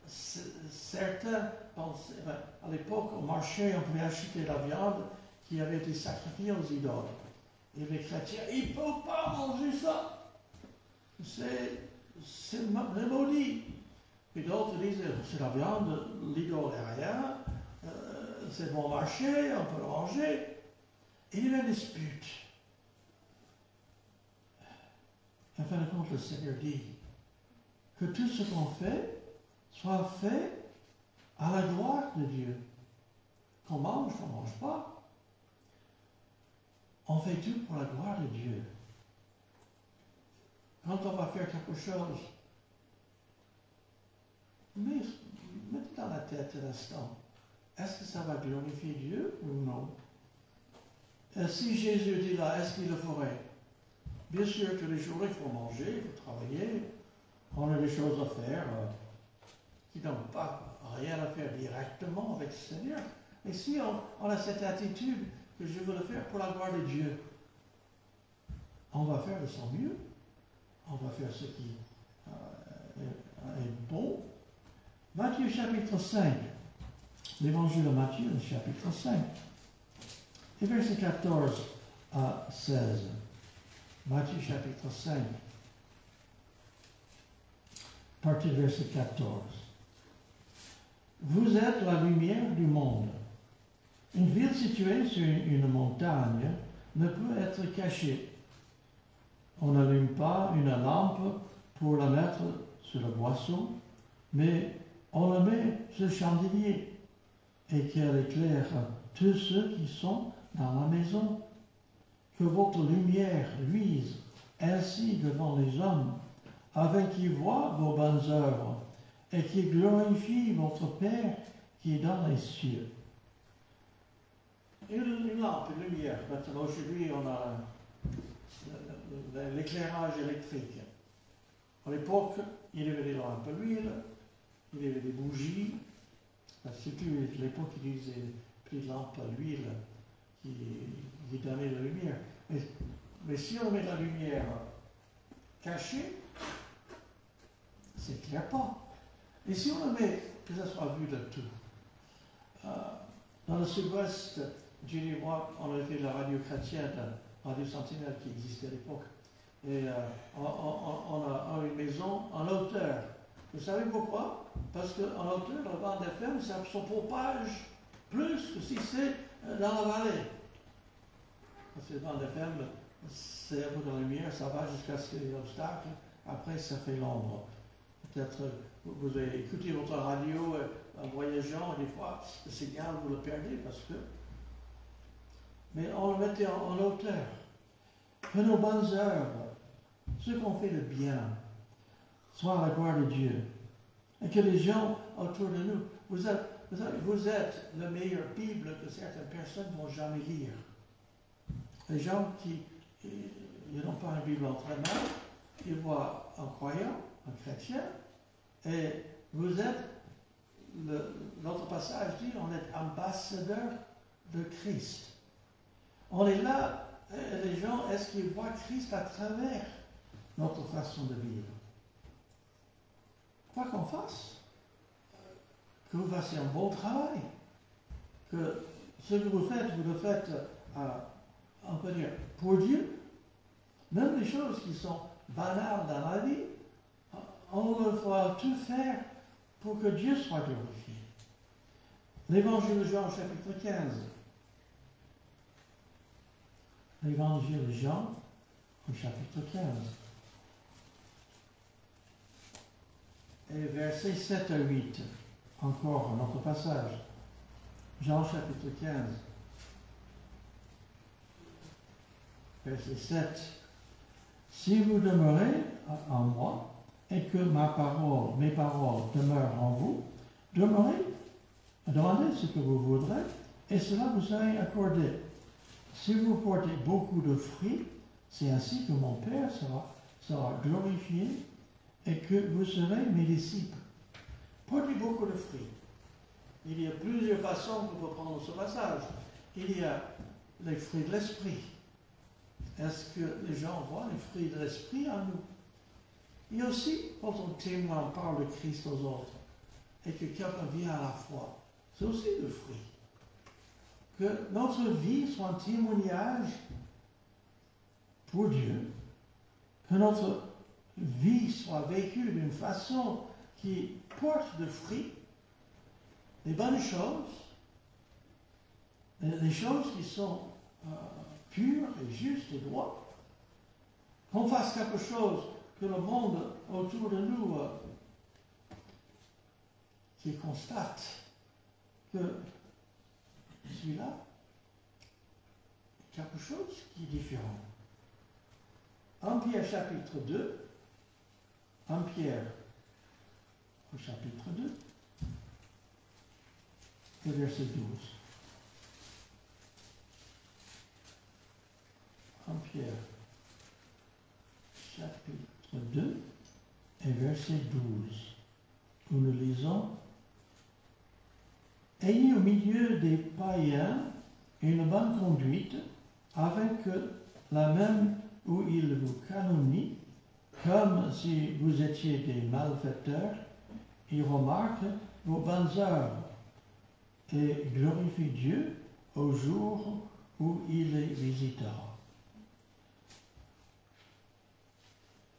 certains pensaient, à l'époque, au marché, on pouvait acheter la viande qui avait été sacrifiée aux idoles. Et les chrétiens, il ne faut pas manger ça. C'est maudit. Et d'autres disaient, c'est la viande, l'idole est rien, c'est bon marché, on peut le manger. Et il y a une dispute. En fin de compte, le Seigneur dit que tout ce qu'on fait soit fait à la gloire de Dieu. Qu'on mange, qu'on ne mange pas. On fait tout pour la gloire de Dieu. Quand on va faire quelque chose, mettez dans la tête un instant, est-ce que ça va glorifier Dieu ou non? Et si Jésus dit là, est-ce qu'il le ferait? Bien sûr, tous les jours, il faut manger, il faut travailler, on a des choses à faire qui n'ont pas rien à faire directement avec le Seigneur. Et si on a cette attitude que je veux le faire pour la gloire de Dieu, on va faire de son mieux, on va faire ce qui est bon. Matthieu chapitre 5, l'évangile de Matthieu chapitre 5, et versets 14 à 16. Matthieu chapitre 5, partie du verset 14. Vous êtes la lumière du monde. Une ville située sur une montagne ne peut être cachée. On n'allume pas une lampe pour la mettre sur le boisseau, mais on la met sur le chandelier et qu'elle éclaire tous ceux qui sont dans la maison. Que votre lumière luise ainsi devant les hommes, afin qu'ils voient vos bonnes œuvres et qu'ils glorifient votre Père qui est dans les cieux. Une lampe, une lumière. Maintenant, aujourd'hui, on a l'éclairage électrique. À l'époque, il y avait des lampes à l'huile, il y avait des bougies. Surtout à l'époque, ils utilisaient des lampes à l'huile qui donnaient la lumière. Mais si on met la lumière cachée, ça n'éclaire pas. Et si on le met, que ça soit vu de tout. Dans le sud-ouest du Liban, on avait fait la radio chrétienne, Radio Sentinelle qui existait à l'époque. Et on a une maison en hauteur. Vous savez pourquoi? Parce qu'en hauteur, la bande FM, ça se propage plus que si c'est dans la vallée. Parce que la bande FM, c'est un peu de lumière, ça va jusqu'à ce qu'il y ait l'obstacle. Après, ça fait l'ombre. Peut-être vous avez écouté votre radio en voyageant, des fois, le signal, vous le perdez parce que. Mais on le mettait en hauteur. Que nos bonnes œuvres, ce qu'on fait de bien, soient à la gloire de Dieu. Et que les gens autour de nous, vous êtes la meilleure Bible que certaines personnes ne vont jamais lire. Les gens qui n'ont pas une Bible entre les mains, ils voient un croyant, un chrétien, et vous êtes, l'autre passage dit, on est ambassadeur de Christ. On est là, les gens, est-ce qu'ils voient Christ à travers notre façon de vivre. Quoi qu'on fasse, que vous fassiez un bon travail, que ce que vous le faites, on peut dire, pour Dieu. Même les choses qui sont banales dans la vie, on doit tout faire pour que Dieu soit glorifié. L'évangile de Jean, chapitre 15. L'évangile de Jean, au chapitre 15. Et versets 7 à 8. Encore un autre passage. Jean, chapitre 15. Verset 7. Si vous demeurez en moi, et que mes paroles demeurent en vous, demandez ce que vous voudrez, et cela vous sera accordé. Si vous portez beaucoup de fruits, c'est ainsi que mon Père sera glorifié, et que vous serez mes disciples. Portez beaucoup de fruits. Il y a plusieurs façons pour prendre ce passage. Il y a les fruits de l'esprit. Est-ce que les gens voient les fruits de l'esprit en nous? Et aussi, quand on témoigne, on parle de Christ aux autres, et que quelqu'un vient à la foi, c'est aussi le fruit. Que notre vie soit un témoignage pour Dieu, que notre vie soit vécue d'une façon qui porte de fruits, les bonnes choses, les choses qui sont pures et justes et droites, qu'on fasse quelque chose que le monde autour de nous qui constate que celui-là est quelque chose qui est différent. 1 Pierre chapitre 2, 1 Pierre au chapitre 2, et verset 12. 1 Pierre chapitre 2 et verset 12, où nous lisons: Ayez au milieu des païens une bonne conduite, avec la même où ils vous calomnient, comme si vous étiez des malfaiteurs. Ils remarquent vos bonnes œuvres et glorifient Dieu au jour où il les visitera.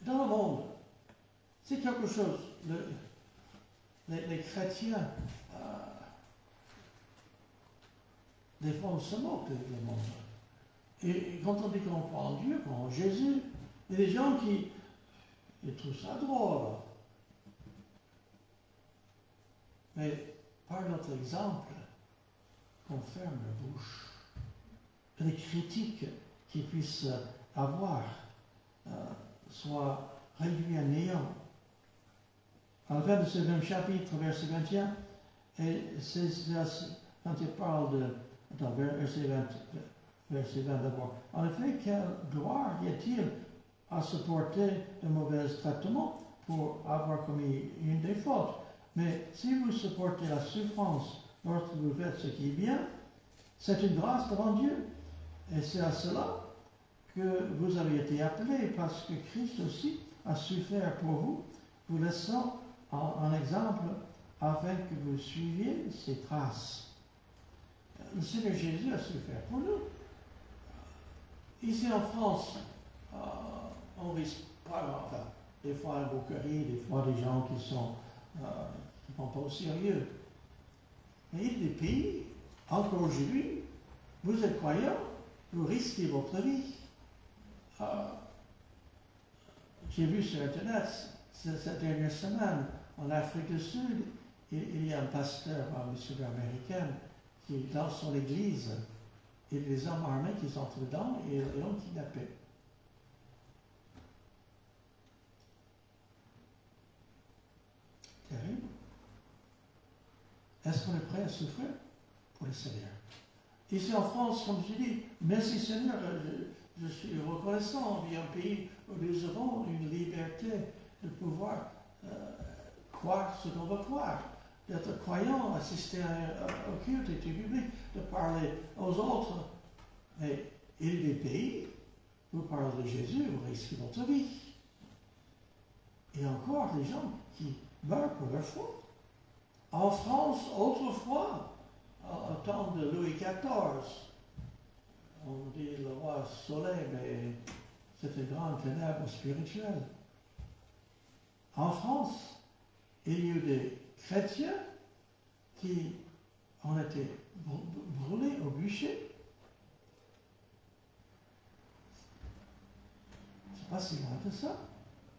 Dans le monde, c'est quelque chose, les chrétiens, des fois on se moque du monde. Et quand on dit qu'on croit en Dieu, qu'on croit en Jésus, il y a des gens qui trouvent ça drôle. Mais par notre exemple, qu'on ferme la bouche. Les critiques qu'ils puissent avoir soient réduits à néant. À la fin de ce même chapitre, verset 21, et c'est quand il parle verset 20 d'abord. En effet, quelle gloire y a-t-il à supporter de mauvais traitements pour avoir commis une des fautes? Mais si vous supportez la souffrance lorsque vous faites ce qui est bien, c'est une grâce devant Dieu. Et c'est à cela que vous avez été appelés, parce que Christ aussi a souffert pour vous, vous laissant un exemple afin que vous suiviez ses traces. Le Seigneur Jésus a souffert pour nous. Ici en France, on ne risque pas, enfin, des fois un moquerie, des fois des gens qui sont qui ne prennent pas au sérieux. Mais il y a des pays, encore aujourd'hui, vous êtes croyants, vous risquez votre vie. J'ai vu sur Internet, cette dernière semaine, en Afrique du Sud, il y a un pasteur, un missionnaire américain, qui, dans son église, il y a des hommes armés qui sont dedans et l'ont kidnappé. Terrible. Est-ce qu'on est prêt à souffrir pour le Seigneur? Ici en France, comme je dis, merci Seigneur, je suis reconnaissant. Il y a un pays où nous avons une liberté de pouvoir croire ce qu'on veut croire, d'être croyant, assister au culte et au public, de parler aux autres. Mais il y a des pays où vous parlez de Jésus, vous risquez votre vie. et encore des gens qui meurent pour leur foi. En France, autrefois, au temps de Louis XIV, on dit le roi soleil, mais c'était une grande ténèbre spirituelle. En France, il y a eu des chrétiens qui ont été brûlés au bûcher. C'est pas si loin que ça.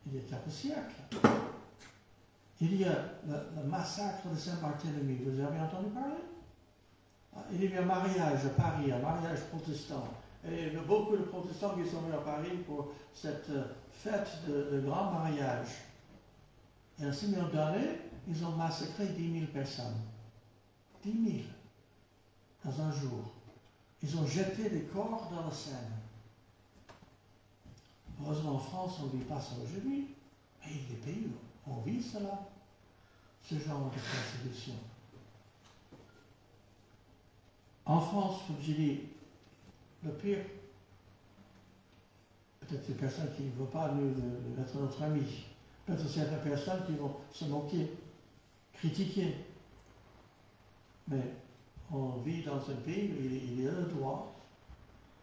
Il y a quelques siècles. Il y a le massacre de Saint-Barthélemy. Vous avez entendu parler? Il y a eu un mariage à Paris, un mariage protestant. Et il y a beaucoup de protestants qui sont venus à Paris pour cette fête de grand mariage. Et en 6 000 d'années, ils ont massacré 10 000 personnes. 10 000 dans un jour. Ils ont jeté des corps dans la Seine. Heureusement, en France, on ne vit pas ça aujourd'hui. Mais il y a des pays où on vit cela, ce genre de persécution. En France, comme j'ai dit, le pire, peut-être des personnes qui ne veulent pas nous être notre ami, peut-être certaines personnes qui vont se moquer, critiquer. Mais on vit dans un pays où il y a le droit,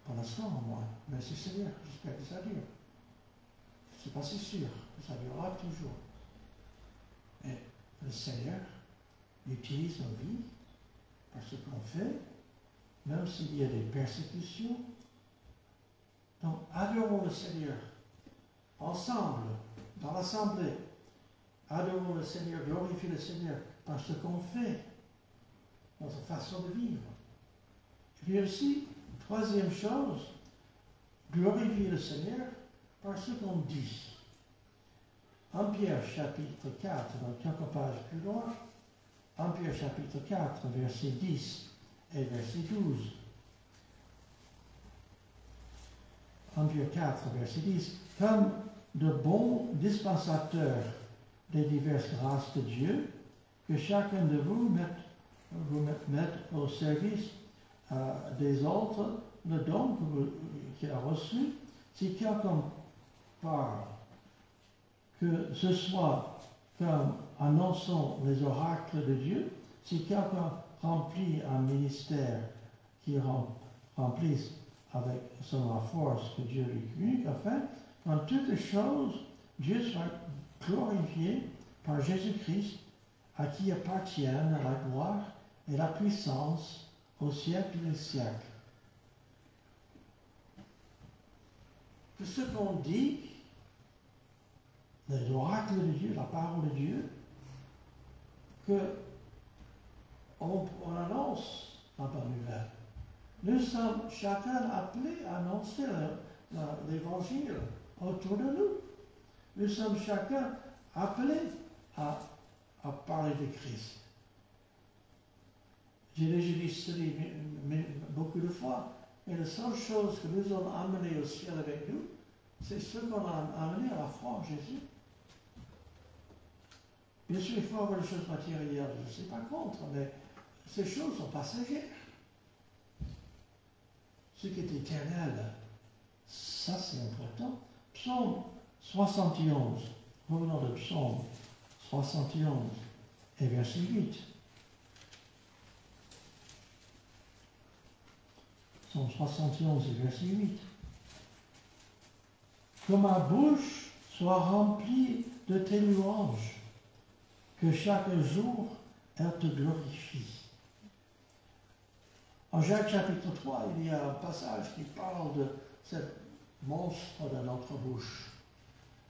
pour l'instant au moins, mais c'est sérieux, j'espère que ça dure. Je ne suis pas si sûr que ça durera toujours. Mais le Seigneur utilise nos vies par ce qu'on fait, même s'il y a des persécutions. Donc, adorons le Seigneur ensemble, dans l'assemblée. Adorons le Seigneur, glorifions le Seigneur par ce qu'on fait, notre façon de vivre. Et puis aussi, troisième chose, glorifier le Seigneur par ce qu'on dit. En Pierre chapitre 4, dans quelques pages plus loin, en Pierre chapitre 4, verset 10 et verset 12. En Pierre 4, verset 10, comme de bons dispensateurs des diverses grâces de Dieu, que chacun de vous mette au service des autres le don qu'il a reçu. Si quelqu'un parle, que ce soit comme annonçant les oracles de Dieu, si quelqu'un remplit un ministère qui remplisse avec son la force que Dieu lui communique, afin qu'en toutes choses, Dieu soit glorifié par Jésus-Christ, à qui appartiennent la gloire et la puissance au siècle des siècles. Que ce qu'on dit, l'oracle de Dieu, la parole de Dieu, qu'on annonce la bonne nouvelle. Nous sommes chacun appelés à annoncer l'évangile autour de nous. Nous sommes chacun appelés à parler de Christ. J'ai déjà dit cela beaucoup de fois, et la seule chose que nous avons amené au ciel avec nous, c'est ce qu'on a amené à la foi en Jésus. Bien sûr, il faut avoir des choses matérielles, je ne suis pas contre, mais ces choses sont passagères. Ce qui est éternel, ça c'est important. Psaume 71, revenons de Psaume 71 et verset 8. Psaume 71 et verset 8. Que ma bouche soit remplie de tes louanges, que chaque jour elle te glorifie. En Jacques chapitre 3, il y a un passage qui parle de cette monstre de notre bouche.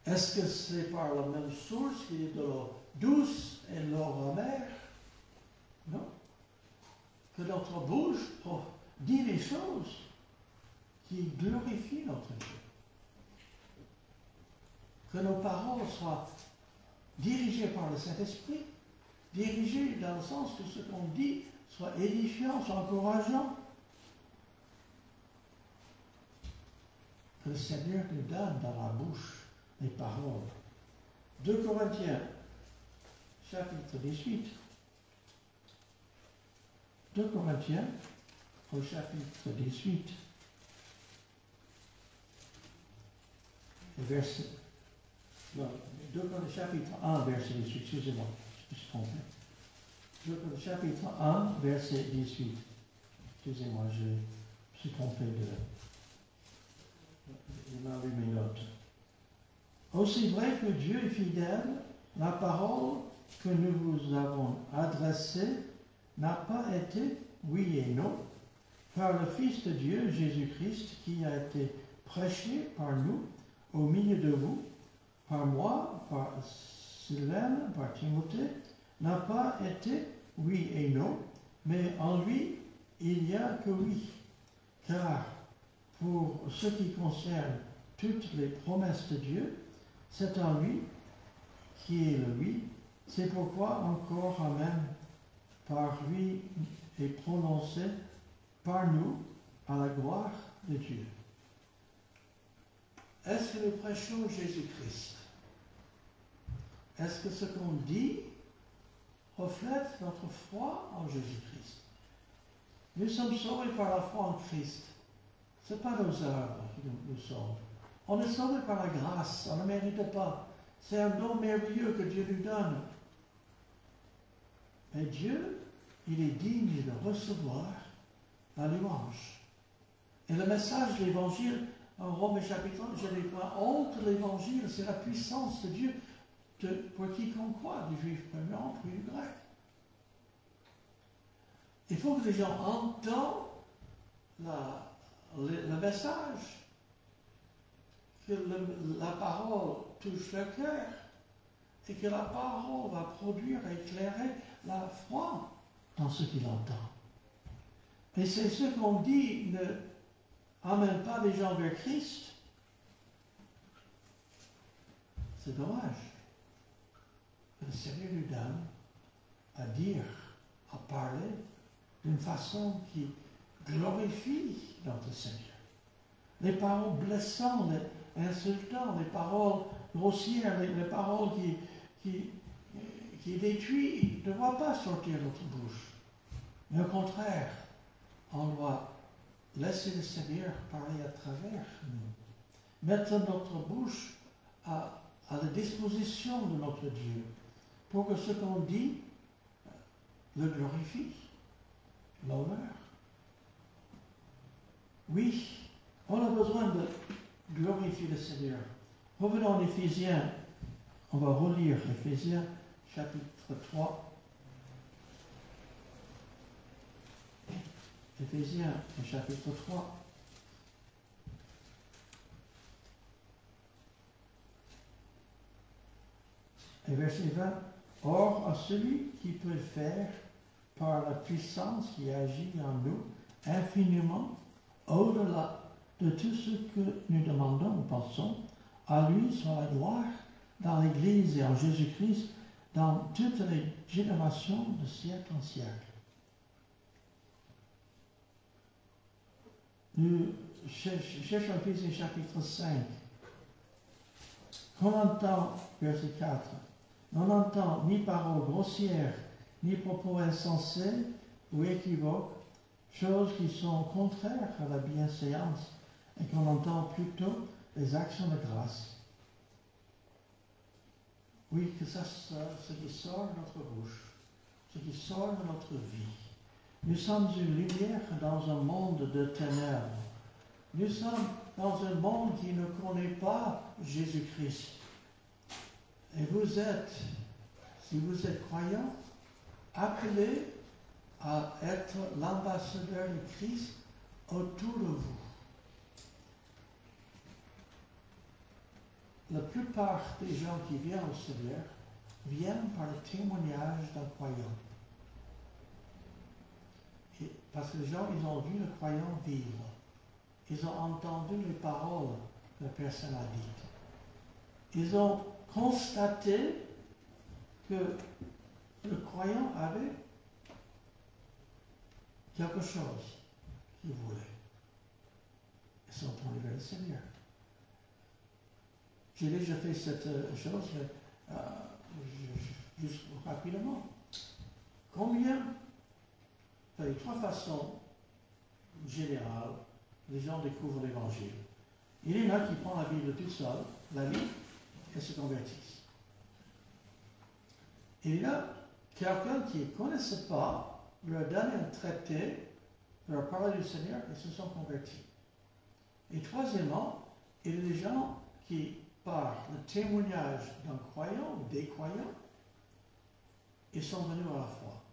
Est-ce que c'est par la même source qui est de l'eau douce et de l'eau amère? Non. Que notre bouche dit des choses qui glorifient notre Dieu. Que nos paroles soient dirigées par le Saint-Esprit, dirigées dans le sens que ce qu'on dit soit édifiant, soit encourageant. Que le Seigneur nous donne dans la bouche les paroles. 2 Corinthiens, chapitre 18. 2 Corinthiens, au chapitre 18, verset. Non, 2 Corinthiens chapitre 1, verset 18, excusez-moi, je me suis trompé. 2 Corinthiens chapitre 1, verset 18. Excusez-moi, je me suis trompé de m'enlever mes notes. Aussi vrai que Dieu est fidèle, la parole que nous vous avons adressée n'a pas été oui et non, par le Fils de Dieu, Jésus-Christ, qui a été prêché par nous au milieu de vous, par moi, par Sylvain, par Timothée, n'a pas été oui et non, mais en lui, il n'y a que oui. Car pour ce qui concerne toutes les promesses de Dieu, c'est en lui qui est le oui. C'est pourquoi encore Amen, par lui est prononcé par nous à la gloire de Dieu. Est-ce que nous prêchons Jésus-Christ? Est-ce que ce qu'on dit reflète notre foi en Jésus-Christ? Nous sommes sauvés par la foi en Christ. Ce n'est pas nos œuvres qui nous sauvent. On est sauvés par la grâce, on ne mérite pas. C'est un don merveilleux que Dieu nous donne. Mais Dieu, il est digne de recevoir la louange. Et le message de l'Évangile, en Romains chapitre 1, je n'ai pas honte de l'Évangile, c'est la puissance de Dieu pour quiconque croit, du juif premièrement, puis du grec. Il faut que les gens entendent le message, que la parole touche le cœur et que la parole va produire et éclairer la foi dans ce qu'il entend. Et c'est ce qu'on dit ne amène pas les gens vers Christ. C'est dommage. Le Seigneur nous donne à dire, à parler d'une façon qui glorifie notre Seigneur. Les paroles blessantes, les insultantes, les paroles grossières, les paroles qui détruisent ne doivent pas sortir de notre bouche. Mais au contraire, on doit laisser le Seigneur parler à travers nous. Mettre notre bouche à la disposition de notre Dieu pour que ce qu'on dit le glorifie, l'honneur. Oui, on a besoin de glorifier le Seigneur. Revenons en Éphésiens. On va relire Éphésiens chapitre 3. Éphésiens chapitre 3. Et verset 20. Or, à celui qui peut faire, par la puissance qui agit en nous, infiniment, au-delà de tout ce que nous demandons ou pensons, à lui soit la gloire dans l'Église et en Jésus-Christ, dans toutes les générations de siècle en siècle. Nous cherchons Éphésiens chapitre 5. Qu'on entend, verset 4, on n'entend ni paroles grossières, ni propos insensés ou équivoques, choses qui sont contraires à la bienséance, et qu'on entend plutôt les actions de grâce. Oui, que ça, ce qui sort de notre bouche, ce qui sort de notre vie. Nous sommes une lumière dans un monde de ténèbres. Nous sommes dans un monde qui ne connaît pas Jésus-Christ. Et vous êtes, si vous êtes croyant, appelés à être l'ambassadeur de Christ autour de vous. La plupart des gens qui viennent au Seigneur viennent par le témoignage d'un croyant. Parce que les gens, ils ont vu le croyant vivre. Ils ont entendu les paroles que la personne a dites. Ils ont constaté que le croyant avait quelque chose qu'il voulait. Ils sont tournés vers le Seigneur. J'ai déjà fait cette chose, juste rapidement. Combien, de trois façons générales, les gens découvrent l'Évangile. Il y en a qui prennent la Bible toute seule, la lisent et se convertissent. Il y a quelqu'un qui ne connaissait pas, leur donne un traité de la parole du Seigneur et se sont convertis. Et troisièmement, il y a des gens qui, par le témoignage d'un croyant ou des croyants, ils sont venus à la foi.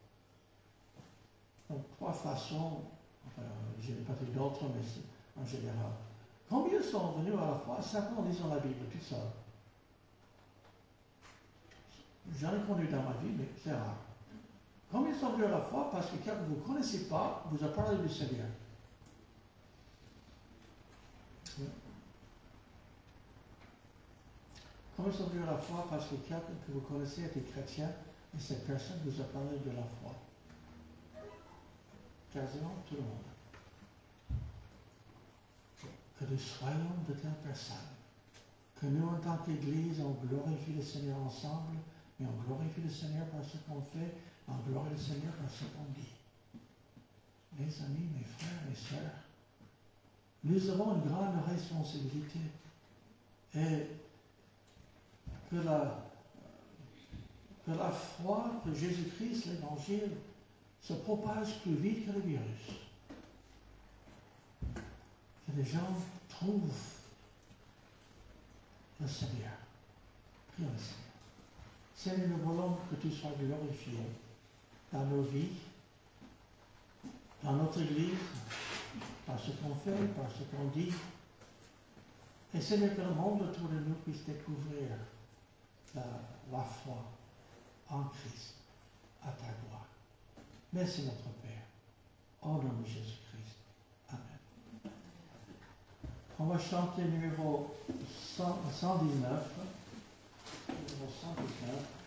Donc, trois façons, enfin, je n'ai pas dit d'autres, mais c'est en général. Combien sont venus à la foi simplement en lisant la Bible, tout seul? J'en ai connu dans ma vie, mais c'est rare. Combien sont venus à la foi parce que quelqu'un que vous ne connaissez pas vous a parlé du Seigneur? Combien sont venus à la foi parce que quelqu'un que vous connaissez était chrétien et cette personne vous a parlé de la foi? Quasiment tout le monde. Que nous soyons de telles personnes. Que nous, en tant qu'Église, on glorifie le Seigneur ensemble, mais on glorifie le Seigneur par ce qu'on fait, on glorifie le Seigneur par ce qu'on dit. Mes amis, mes frères, mes sœurs, nous avons une grande responsabilité. Et que la foi que Jésus-Christ, l'Évangile, se propage plus vite que le virus. Que les gens trouvent le Seigneur. Prions le Seigneur. Seigneur, nous voulons que tu sois glorifié dans nos vies, dans notre Église, par ce qu'on fait, par ce qu'on dit. Et Seigneur, que le monde autour de nous puisse découvrir la foi en Christ, à ta gloire. Merci notre Père. Au nom de Jésus-Christ. Amen. On va chanter numéro 119. Numéro 119.